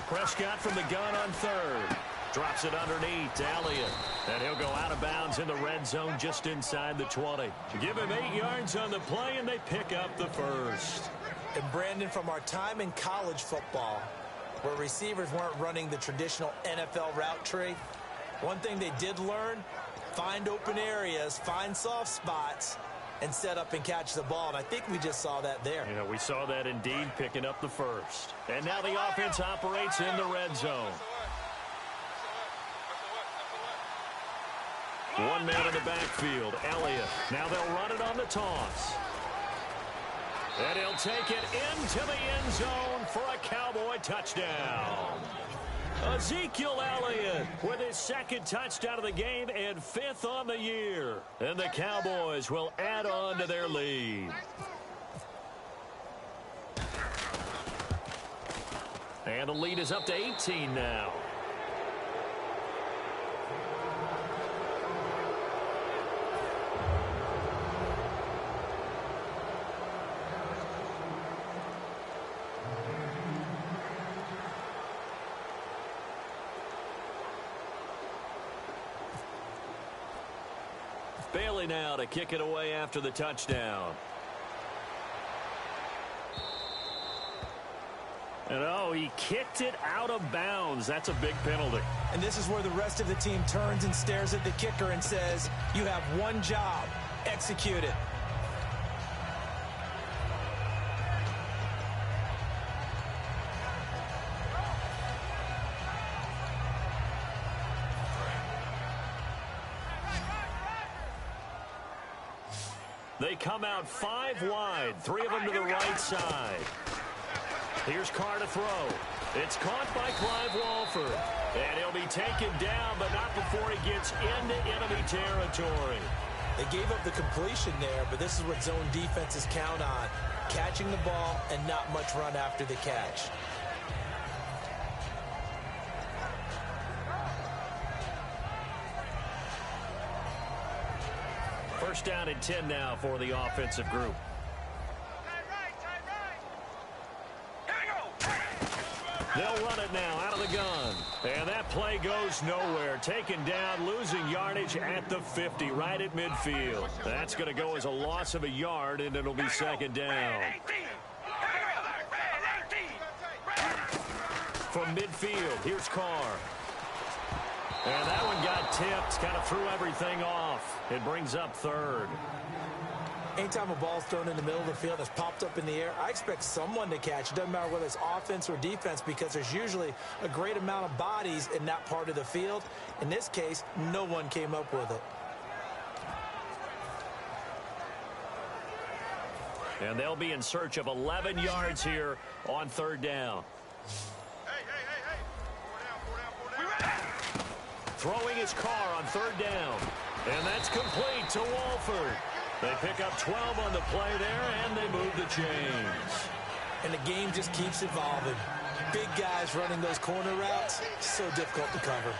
Prescott from the gun on third. Drops it underneath to Elliott. And he'll go out of bounds in the red zone just inside the 20. To give him 8 yards on the play, and they pick up the first. And Brandon, from our time in college football, where receivers weren't running the traditional NFL route tree, one thing they did learn, find open areas, find soft spots, and set up and catch the ball. And I think we just saw that there. Yeah, we saw that indeed, picking up the first. And now the offense operates in the red zone. One man in the backfield, Elliott. Now they'll run it on the toss. And he'll take it into the end zone for a Cowboy touchdown. Ezekiel Elliott with his second touchdown of the game and 5th on the year. And the Cowboys will add on to their lead. And the lead is up to 18 now. Bailey now to kick it away after the touchdown. And oh, he kicked it out of bounds. That's a big penalty. And this is where the rest of the team turns and stares at the kicker and says, you have one job, execute it. They come out 5 wide, 3 of them to the right side. Here's Carr to throw. It's caught by Clive Walford. And he'll be taken down, but not before he gets into enemy territory. They gave up the completion there, but this is what zone defenses count on. Catching the ball and not much run after the catch. First down and 10 now for the offensive group. They'll run it now out of the gun. And that play goes nowhere. Taken down, losing yardage at the 50, right at midfield. That's going to go as a loss of a yard, and it'll be second down. From midfield, here's Carr. And that one got tipped, kind of threw everything off. It brings up third. Anytime a ball's thrown in the middle of the field that's popped up in the air, I expect someone to catch. It doesn't matter whether it's offense or defense, because there's usually a great amount of bodies in that part of the field. In this case, no one came up with it. And they'll be in search of 11 yards here on third down. Throwing his car on third down. And that's complete to Walford. They pick up 12 on the play there, and they move the chains. And the game just keeps evolving. Big guys running those corner routes, so difficult to cover.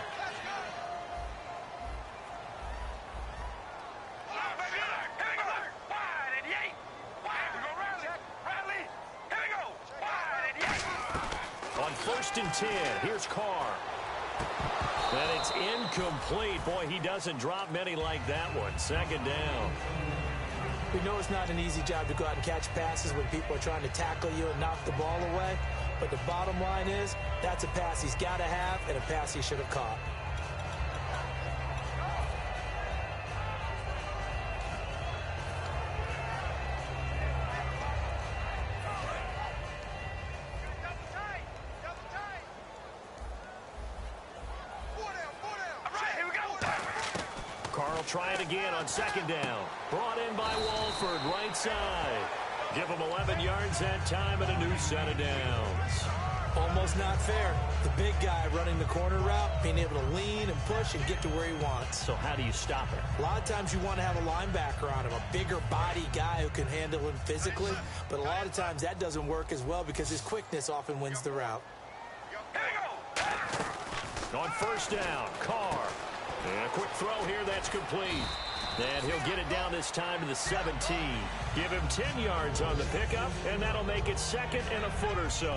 On 1st and 10, here's Carr. And it's incomplete. Boy, he doesn't drop many like that one. 2nd down. We know it's not an easy job to go out and catch passes when people are trying to tackle you and knock the ball away. But the bottom line is, that's a pass he's got to have and a pass he should have caught. Try it again on 2nd down. Brought in by Walford, right side. Give him 11 yards that time and a new set of downs. Almost not fair. The big guy running the corner route, being able to lean and push and get to where he wants. So how do you stop it? A lot of times you want to have a linebacker on him, a bigger body guy who can handle him physically. But a lot of times that doesn't work as well because his quickness often wins the route. On 1st down, Carr. And a quick throw here, that's complete. And he'll get it down this time to the 17. Give him 10 yards on the pickup, and that'll make it 2nd and a foot or so.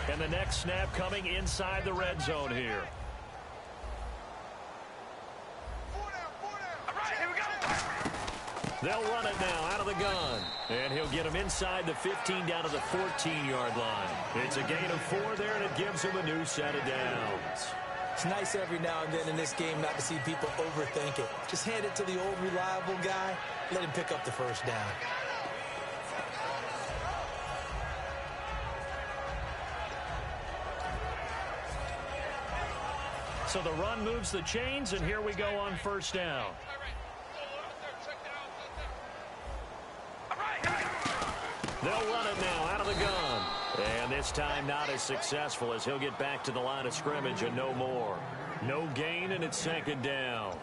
And the next snap coming inside the red zone here. They'll run it now out of the gun. And he'll get him inside the 15 down to the 14-yard line. It's a gain of 4 there, and it gives him a new set of downs. It's nice every now and then in this game not to see people overthink it. Just hand it to the old reliable guy. Let him pick up the 1st down. So the run moves the chains, and here we go on 1st down. They'll run it now out of the gun. And this time not as successful as he'll get back to the line of scrimmage and no more. No gain, and it's 2nd down.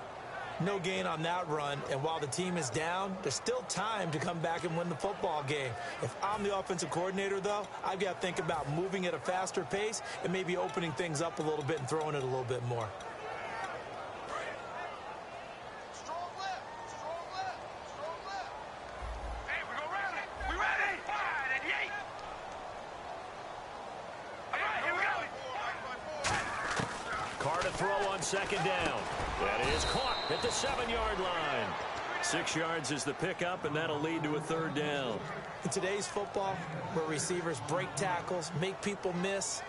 No gain on that run, and while the team is down, there's still time to come back and win the football game. If I'm the offensive coordinator, though, I've got to think about moving at a faster pace and maybe opening things up a little bit and throwing it a little bit more. Throw on 2nd down. That is caught at the 7-yard line. 6 yards is the pickup, and that'll lead to a 3rd down. In today's football, where receivers break tackles, make people miss,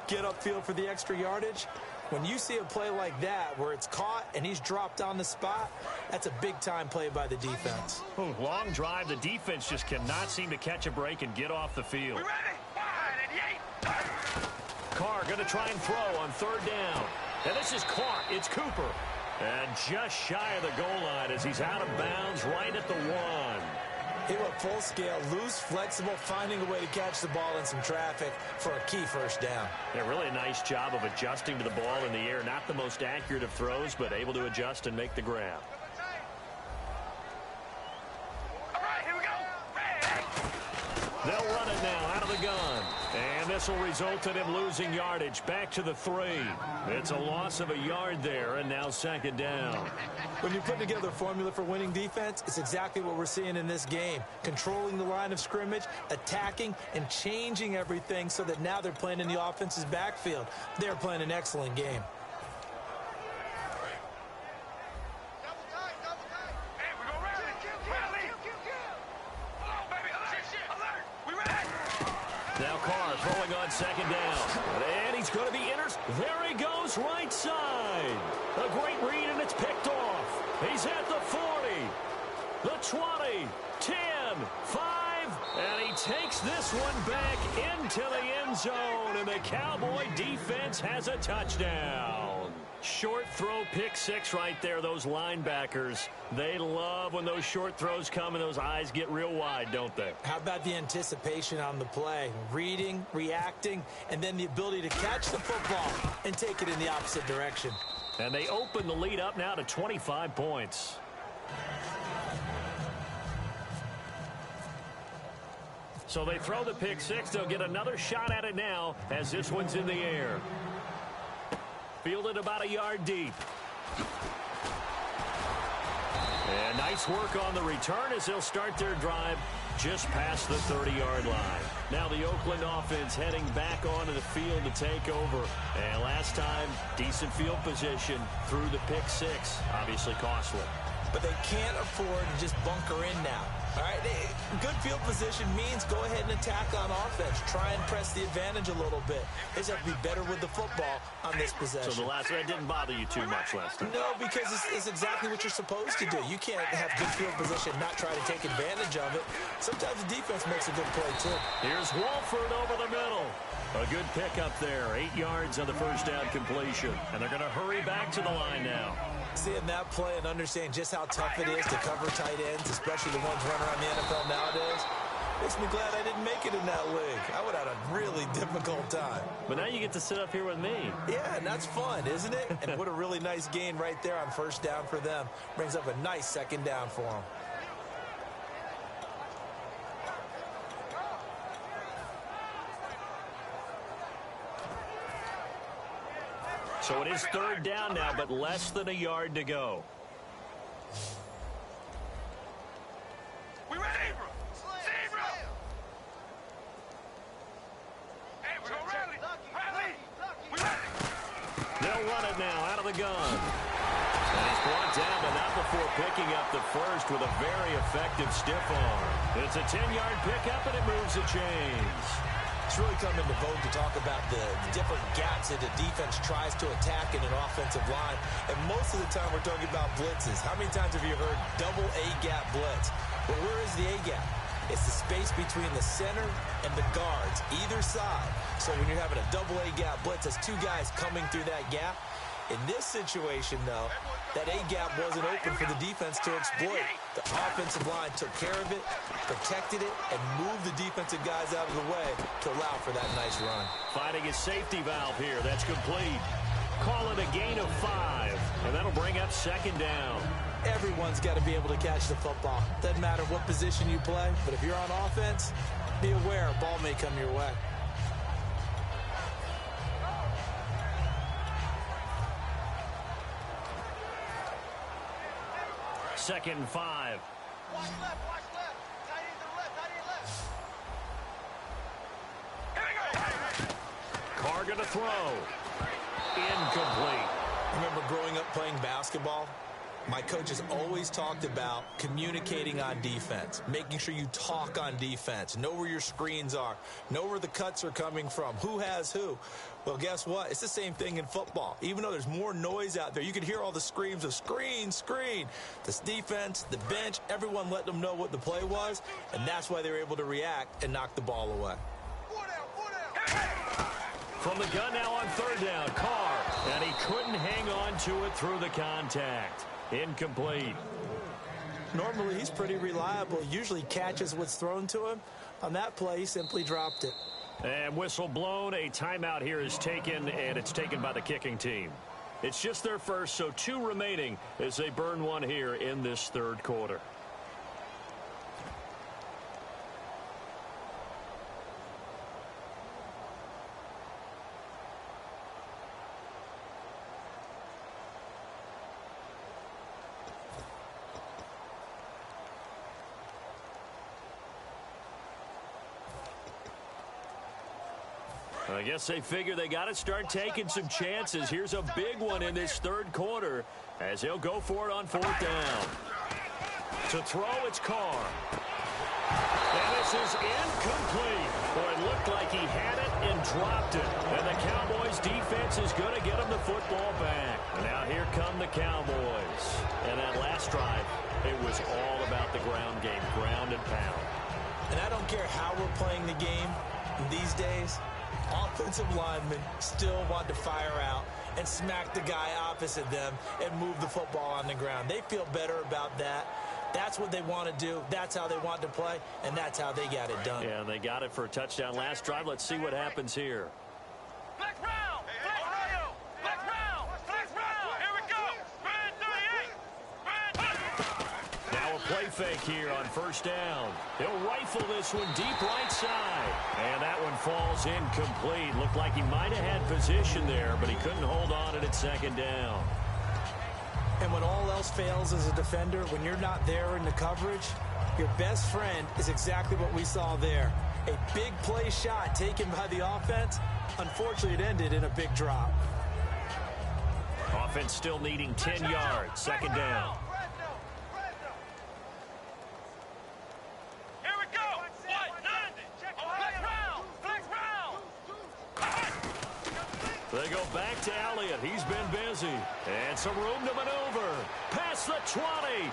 get upfield for the extra yardage, when you see a play like that where it's caught and he's dropped on the spot, that's a big-time play by the defense. Ooh, long drive. The defense just cannot seem to catch a break and get off the field. Carr going to try and throw on 3rd down. And this is caught. It's Cooper. And just shy of the goal line as he's out of bounds right at the 1. He went full scale, loose, flexible, finding a way to catch the ball in some traffic for a key 1st down. Yeah, really a nice job of adjusting to the ball in the air. Not the most accurate of throws, but able to adjust and make the grab. They'll run it now out of the gun. And this will result in him losing yardage back to the 3. It's a loss of a yard there, and now 2nd down. When you put together a formula for winning defense, it's exactly what we're seeing in this game. Controlling the line of scrimmage, attacking, and changing everything so that now they're playing in the offense's backfield. They're playing an excellent game. Now Carr throwing on 2nd down. And he's going to be there he goes, right side. A great read, and it's picked off. He's at the 40, the 20, 10, 5, and he takes this one back into the end zone, and the Cowboy defense has a touchdown. Short throw, pick six right there. Those linebackers, they love when those short throws come and those eyes get real wide, don't they? How about the anticipation on the play? Reading, reacting, and then the ability to catch the football and take it in the opposite direction. And they open the lead up now to 25 points. So they throw the pick six. They'll get another shot at it now as this one's in the air. Fielded about a yard deep. And nice work on the return as they'll start their drive just past the 30-yard line. Now the Oakland offense heading back onto the field to take over. And last time, decent field position through the pick six. Obviously costly. But they can't afford to just bunker in now. All right, good field position means go ahead and attack on offense. Try and press the advantage a little bit. They just have to be better with the football on this possession. So the last one didn't bother you too much last time? No, because it's exactly what you're supposed to do. You can't have good field position, not try to take advantage of it. Sometimes the defense makes a good play, too. Here's Wolford over the middle. A good pickup there. 8 yards on the first down completion. And they're going to hurry back to the line now. Seeing that play and understanding just how tough it is to cover tight ends, especially the ones running around the NFL nowadays, makes me glad I didn't make it in that league. I would have had a really difficult time. But now you get to sit up here with me. Yeah, and that's fun, isn't it? And what a really nice gain right there on first down for them. Brings up a nice second down for them. So it is third down now, but less than a yard to go. We ready? Zebra! Hey, we're ready. Ready. We ready. They'll run it now out of the gun. And he's brought down, but not before picking up the first with a very effective stiff arm. It's a 10-yard pickup, and it moves the chains. It's really come into vogue to talk about the different gaps that the defense tries to attack in an offensive line. And most of the time we're talking about blitzes. How many times have you heard double A-gap blitz? Well, where is the A-gap? It's the space between the center and the guards, either side. So when you're having a double A-gap blitz, there's two guys coming through that gap. In this situation, though, that A-gap wasn't open for the defense to exploit. The offensive line took care of it, protected it, and moved the defensive guys out of the way to allow for that nice run. Finding a safety valve here. That's complete. Call it a gain of 5, and that'll bring up second down. Everyone's got to be able to catch the football. Doesn't matter what position you play, but if you're on offense, be aware a ball may come your way. Second and 5. Watch left, watch left. Tight end to the left, tight end left. Carr going to throw. Incomplete. Remember growing up playing basketball? My coaches always talked about communicating on defense, making sure you talk on defense, know where your screens are, know where the cuts are coming from, who has who. Well, guess what? It's the same thing in football. Even though there's more noise out there, you can hear all the screams of screen, screen. This defense, the bench, everyone let them know what the play was, and that's why they were able to react and knock the ball away. From the gun now on third down, Carr, and he couldn't hang on to it through the contact. Incomplete. Normally, he's pretty reliable. Usually catches what's thrown to him. On that play, he simply dropped it. And whistle blown. A timeout here is taken, and it's taken by the kicking team. It's just their first, so 2 remaining as they burn one here in this third quarter. I guess they figure they got to start taking some chances. Here's a big one in this third quarter as he'll go for it on fourth down. To throw, it's Carr. And this is incomplete. Boy, it looked like he had it and dropped it. And the Cowboys defense is going to get him the football back. And now here come the Cowboys. And that last drive, it was all about the ground game, ground and pound. And I don't care how we're playing the game these days, offensive linemen still want to fire out and smack the guy opposite them and move the football on the ground. They feel better about that. That's what they want to do. That's how they want to play, and that's how they got it done. Yeah, they got it for a touchdown last drive. Let's see what happens here. Flex round. Flex round. Flex round. Flex round. Here we go. Brand 38. Now a play fake here on first down. He'll rifle this one deep right side. And that one falls incomplete. Looked like he might have had position there, but he couldn't hold on at second down. And when all else fails as a defender, when you're not there in the coverage, your best friend is exactly what we saw there. A big play shot taken by the offense. Unfortunately, it ended in a big drop. Offense still needing 10 yards. Second down. Here we go. What? Flex round. Flex round. They go back to Elliott. He's been busy. And some room to maneuver. Past the 20.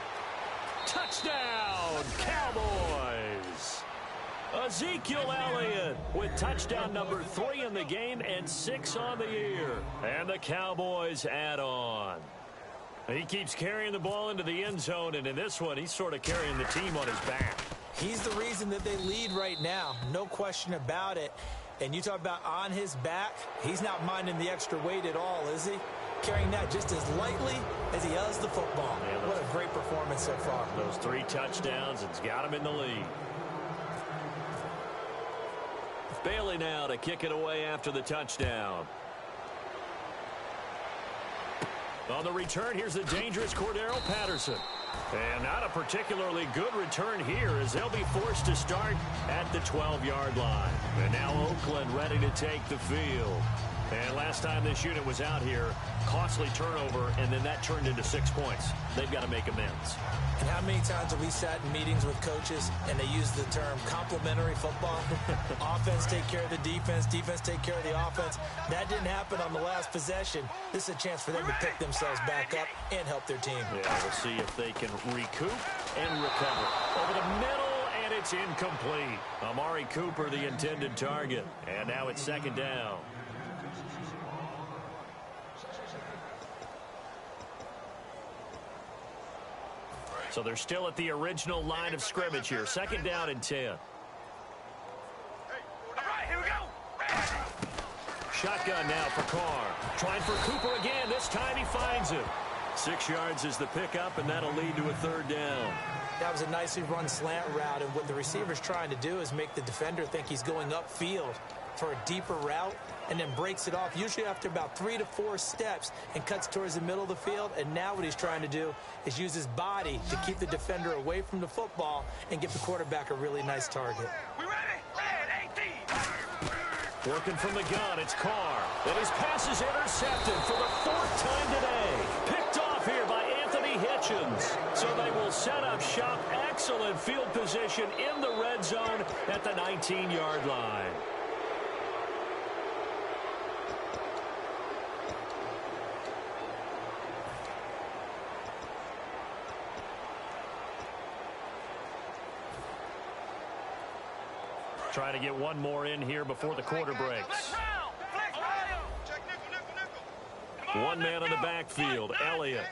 Touchdown, Cowboys. Ezekiel Elliott with touchdown number 3 in the game and 6 on the year. And the Cowboys add on. He keeps carrying the ball into the end zone, and in this one, he's sort of carrying the team on his back. He's the reason that they lead right now. No question about it. And you talk about on his back, he's not minding the extra weight at all, is he? Carrying that just as lightly as he does the football. Yeah, what a great performance so far. Those 3 touchdowns, it's got him in the lead. Bailey now to kick it away after the touchdown. On the return, here's the dangerous Cordero Patterson. And not a particularly good return here as they'll be forced to start at the 12-yard line. And now Oakland ready to take the field. And last time this unit was out here, costly turnover, and then that turned into 6 points. They've got to make amends. And how many times have we sat in meetings with coaches and they use the term complementary football? Offense take care of the defense, defense take care of the offense. That didn't happen on the last possession. This is a chance for them to pick themselves back up and help their team. Yeah, we'll see if they can recoup and recover. Over the middle, and it's incomplete. Amari Cooper, the intended target. And now it's second down. So they're still at the original line of scrimmage here. Second down and 10. All right, here we go. Shotgun now for Carr. Trying for Cooper again. This time he finds him. 6 yards is the pickup, and that'll lead to a third down. That was a nicely run slant route, and what the receiver's trying to do is make the defender think he's going upfield for a deeper route and then breaks it off, usually after about 3 to 4 steps, and cuts towards the middle of the field. And now what he's trying to do is use his body to keep the defender away from the football and give the quarterback a really nice target. We ready? Red 18. Working from the gun, it's Carr. And his pass is intercepted for the 4th time today. Picked off here by Anthony Hitchens. So they will set up shop. Excellent field position in the red zone at the 19-yard line. Trying to get one more in here before the quarter breaks. One man in the backfield, Elliott.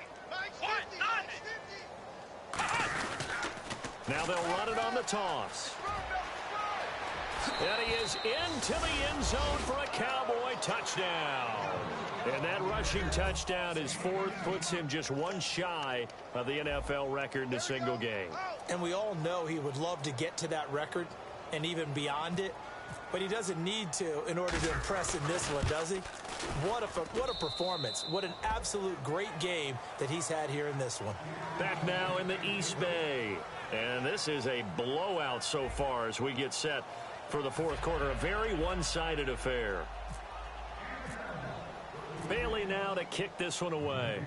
Now they'll run it on the toss. And he is into the end zone for a Cowboy touchdown. And that rushing touchdown is 4th, puts him just 1 shy of the NFL record in a single game. And we all know he would love to get to that record and even beyond it, but he doesn't need to in order to impress in this one, does he? What a performance. What an absolute great game that he's had here in this one. Back now in the East Bay. And this is a blowout so far as we get set for the 4th quarter. A very one-sided affair. Bailey now to kick this one away.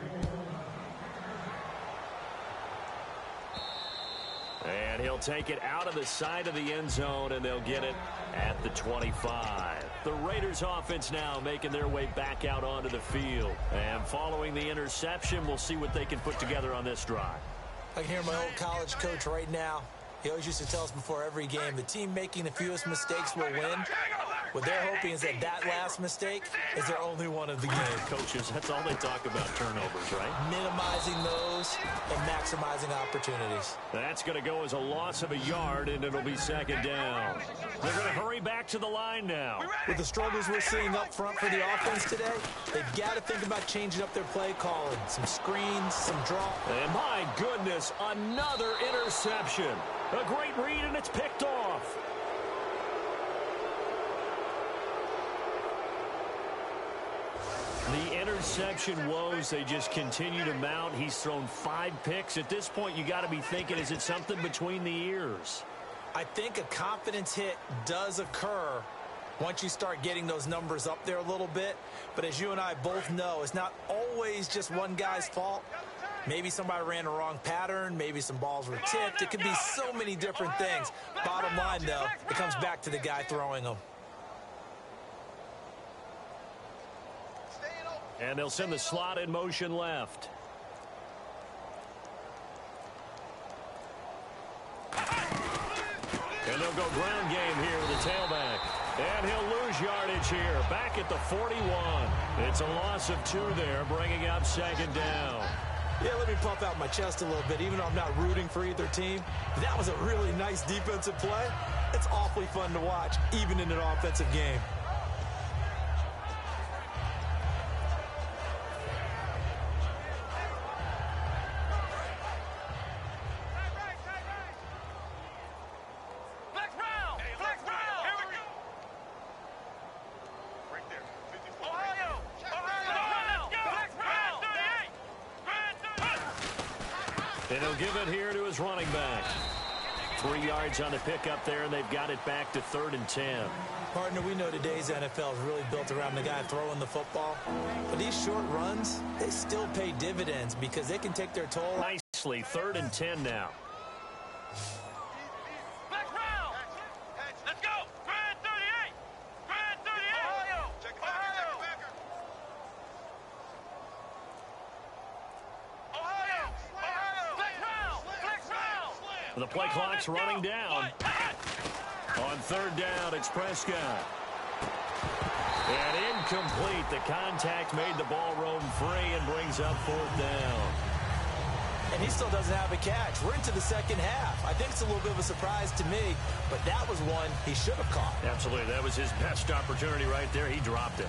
And he'll take it out of the side of the end zone, and they'll get it at the 25. The Raiders offense now making their way back out onto the field. And following the interception, we'll see what they can put together on this drive. I can hear my old college coach right now. He always used to tell us before every game, the team making the fewest mistakes will win. What they're hoping is that last mistake is their only one of the game. Coaches, that's all they talk about, turnovers, right? Minimizing those and maximizing opportunities. That's going to go as a loss of a yard, and it'll be second down. They're going to hurry back to the line now. With the struggles we're seeing up front for the offense today, they've got to think about changing up their play calling. Some screens, some draw. And my goodness, another interception. A great read, and it's picked off. The interception woes, they just continue to mount. He's thrown 5 picks. At this point, you got to be thinking, is it something between the ears? I think a confidence hit does occur once you start getting those numbers up there a little bit. But as you and I both know, it's not always just one guy's fault. Maybe somebody ran the wrong pattern. Maybe some balls were tipped. It could be so many different things. Bottom line, though, it comes back to the guy throwing them. And they'll send the slot in motion left. And they'll go ground game here with the tailback. And he'll lose yardage here. Back at the 41. It's a loss of 2 there, bringing up second down. Yeah, let me puff out my chest a little bit, even though I'm not rooting for either team. That was a really nice defensive play. It's awfully fun to watch, even in an offensive game. And he'll give it here to his running back. 3 yards on the pickup there, and they've got it back to 3rd and 10. Partner, we know today's NFL is really built around the guy throwing the football. But these short runs, they still pay dividends because they can take their toll. Nicely, 3rd and 10 now. Let's go! Grand 38! Grand 38! Ohio! The play clock's running down. On 3rd down, it's Prescott. And incomplete. The contact made the ball roam free and brings up 4th down. And he still doesn't have a catch. We're into the second half. I think it's a little bit of a surprise to me, but that was one he should have caught. Absolutely. That was his best opportunity right there. He dropped it.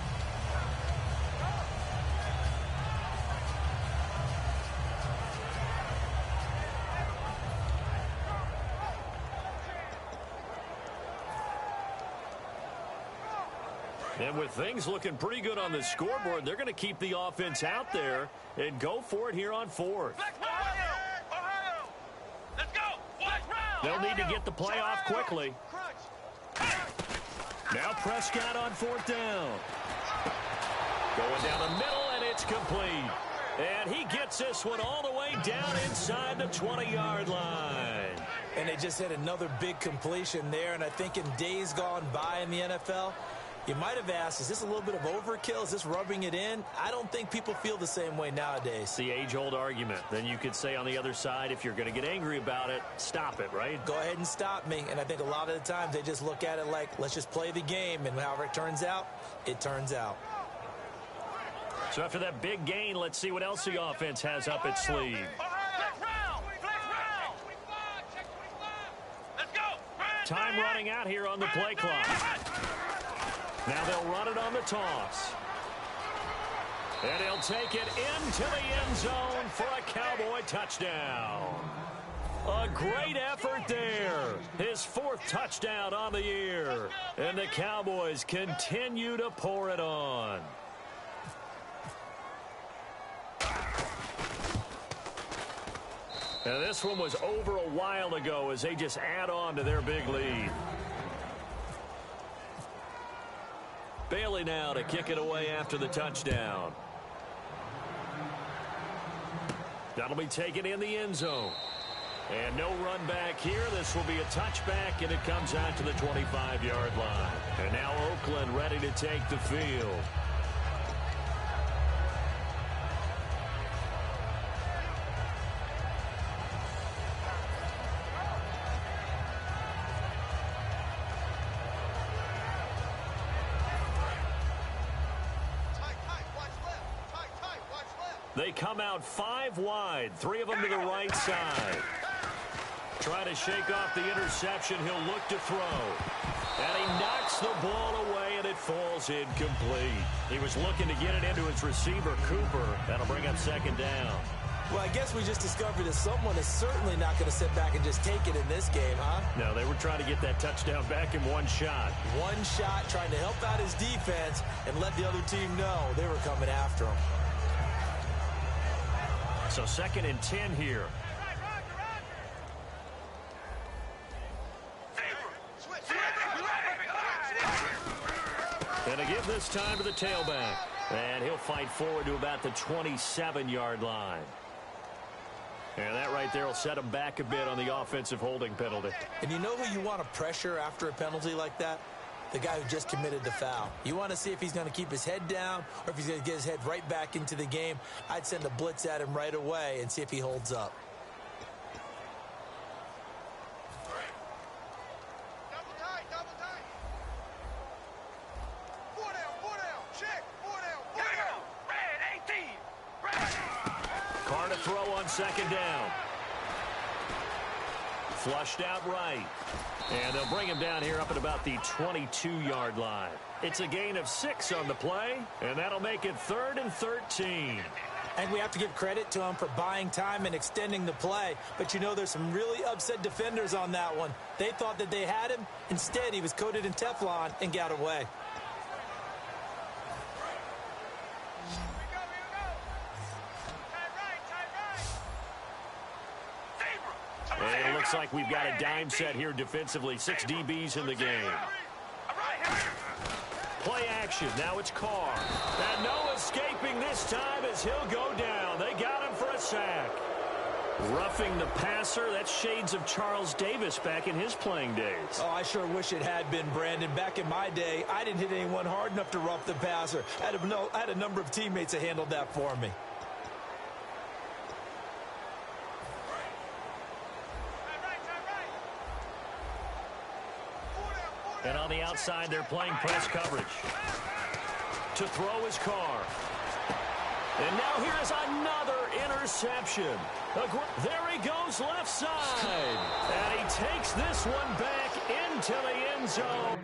And with things looking pretty good on the scoreboard, they're going to keep the offense out there and go for it here on 4th. Ohio! Let's go! They'll need to get the play off quickly. Now Prescott on 4th down. Going down the middle, and it's complete. And he gets this one all the way down inside the 20-yard line. And they just had another big completion there, and I think in days gone by in the NFL, you might have asked, is this a little bit of overkill? Is this rubbing it in? I don't think people feel the same way nowadays. The age-old argument. Then you could say on the other side, if you're going to get angry about it, stop it, right? Go ahead and stop me. And I think a lot of the times they just look at it like, let's just play the game. And however it turns out, it turns out. So after that big gain, let's see what else the offense has up its sleeve. Time running out here on the play clock. Now they'll run it on the toss. And he'll take it into the end zone for a Cowboy touchdown. A great effort there. His 4th touchdown on the year. And the Cowboys continue to pour it on. And this one was over a while ago as they just add on to their big lead. Bailey now to kick it away after the touchdown. That'll be taken in the end zone. And no run back here. This will be a touchback, and it comes out to the 25-yard line. And now Oakland ready to take the field. They come out 5 wide, 3 of them to the right side. Trying to shake off the interception. He'll look to throw. And he knocks the ball away, and it falls incomplete. He was looking to get it into his receiver, Cooper. That'll bring up 2nd down. Well, I guess we just discovered that someone is certainly not going to sit back and just take it in this game, huh? No, they were trying to get that touchdown back in one shot. One shot, trying to help out his defense and let the other team know they were coming after him. So 2nd and 10 here. And to give this time to the tailback. And he'll fight forward to about the 27-yard line. And that right there will set him back a bit on the offensive holding penalty. And you know who you want to pressure after a penalty like that? The guy who just committed the foul. You want to see if he's going to keep his head down or if he's going to get his head right back into the game. I'd send a blitz at him right away and see if he holds up. Throw on 2nd down. Flushed out right. And they'll bring him down here up at about the 22-yard line. It's a gain of 6 on the play, and that'll make it 3rd and 13. And we have to give credit to him for buying time and extending the play. But you know, there's some really upset defenders on that one. They thought that they had him. Instead, he was coated in Teflon and got away. And it looks like we've got a dime set here defensively. 6 DBs in the game. Play action. Now it's Carr. And no escaping this time as he'll go down. They got him for a sack. Roughing the passer. That's shades of Charles Davis back in his playing days. Oh, I sure wish it had been, Brandon. Back in my day, I didn't hit anyone hard enough to rough the passer. I had a number of teammates that handled that for me. And on the outside, they're playing press coverage. To throw his Carr. And now here is another interception. There he goes left side. And he takes this one back into the end zone.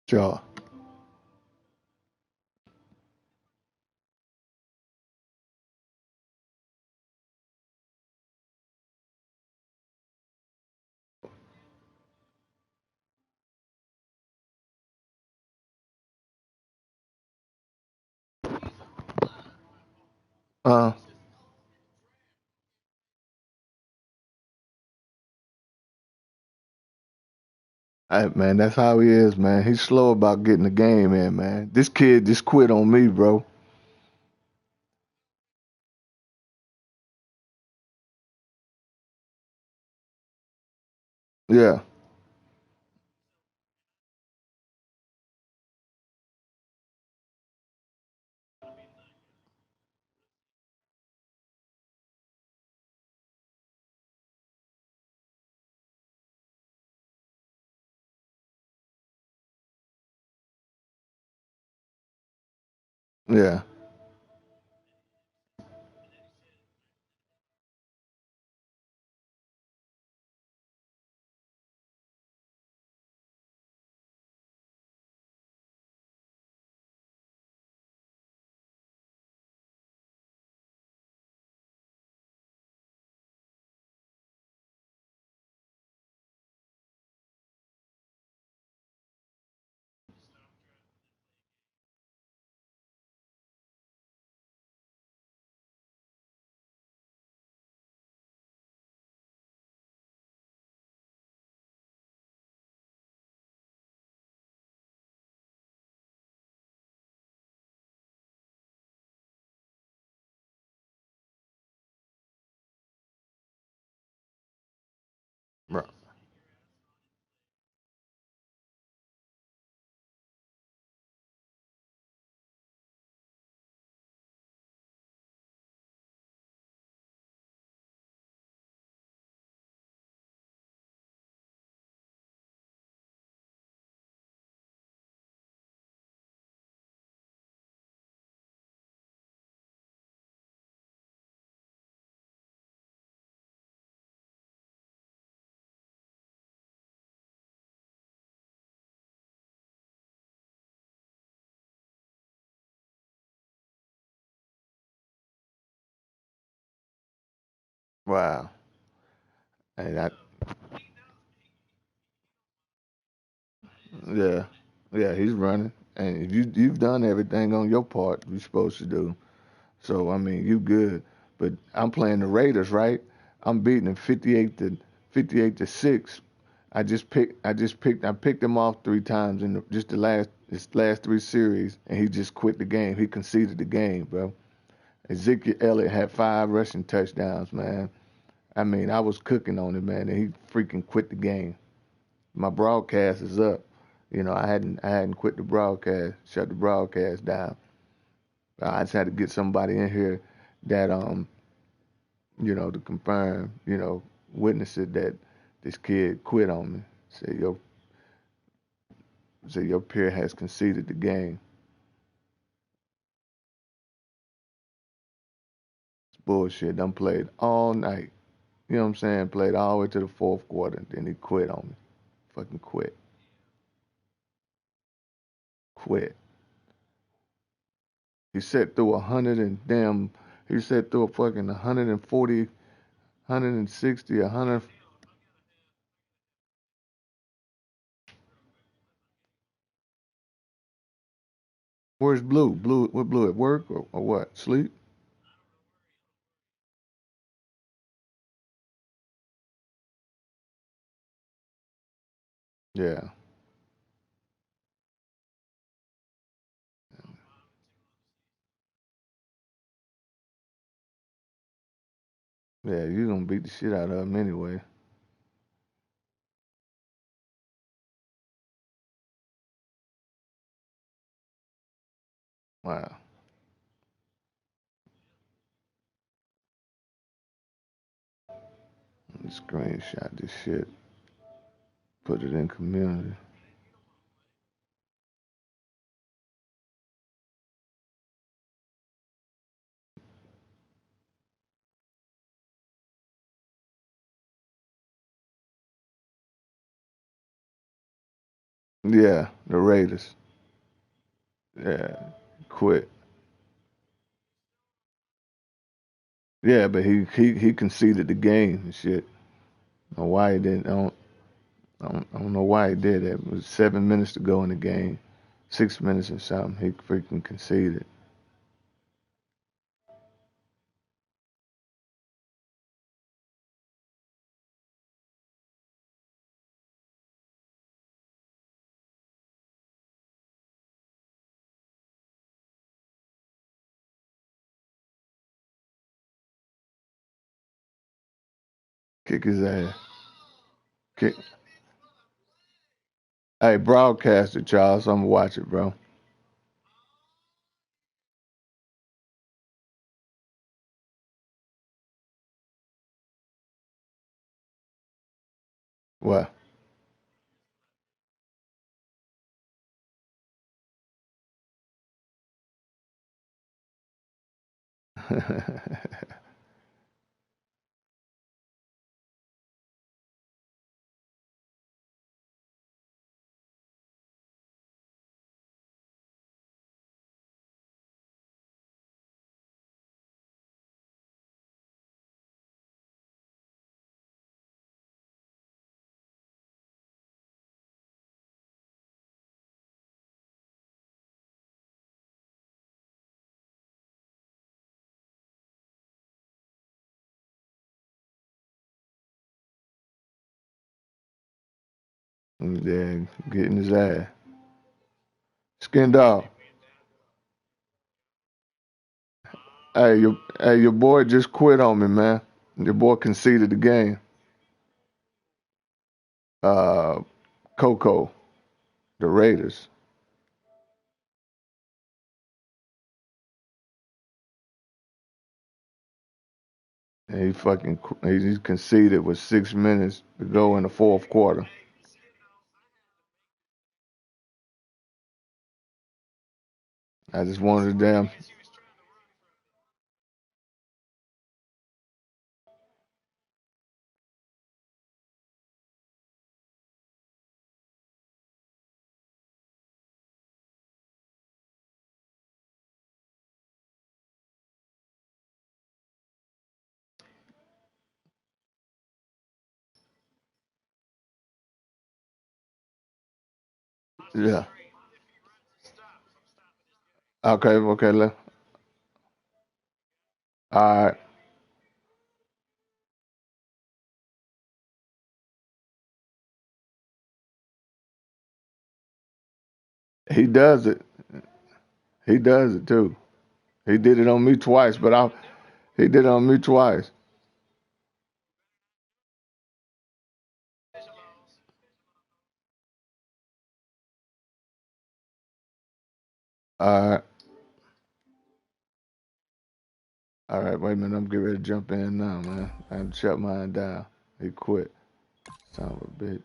Sure. Man, that's how he is, man. He's slow about getting the game in, man. This kid just quit on me, bro. Yeah. Yeah. Right. Wow. And that, yeah, yeah, he's running. And if you've done everything on your part you're supposed to do. So I mean, you good. But I'm playing the Raiders, right? I'm beating them 58 to 6. I picked him off 3 times in just his last 3 series, and he just quit the game. He conceded the game, bro. Ezekiel Elliott had 5 rushing touchdowns, man. I mean, I was cooking on him, man, and he freaking quit the game. My broadcast is up. I hadn't quit the broadcast, shut the broadcast down. I just had to get somebody in here that to confirm, witness it that this kid quit on me. Say your peer has conceded the game. It's bullshit. Done played all night. You know what I'm saying? Played all the way to the fourth quarter. Then he quit on me. Fucking quit. Quit. He set through 100 and damn. He set through a fucking 140, 160, 100. Where's Blue? Blue, what Blue at work or what? Sleep? Yeah. Yeah, you gonna beat the shit out of him anyway. Wow. Let me screenshot this shit. Put it in community. Yeah, the Raiders. Yeah, quit. Yeah, but he conceded the game and shit. I don't know why he didn't. I don't know why he did that. It was 7 minutes to go in the game, 6 minutes or something. He freaking conceded. Kick his ass. Hey, broadcast it, Charles. I'm gonna watch it, bro. What? Yeah, getting his ass. Skin dog. Hey, your boy just quit on me, man. Your boy conceded the game. Uh, Coco, the Raiders. And he conceded with 6 minutes to go in the fourth quarter. I just wanted to damn. Yeah. Okay. All right. He does it. He does it too. He did it on me twice, he did it on me twice. All right. All right, wait a minute. I'm getting ready to jump in now, man. I have to shut mine down. He quit. Son of a bitch.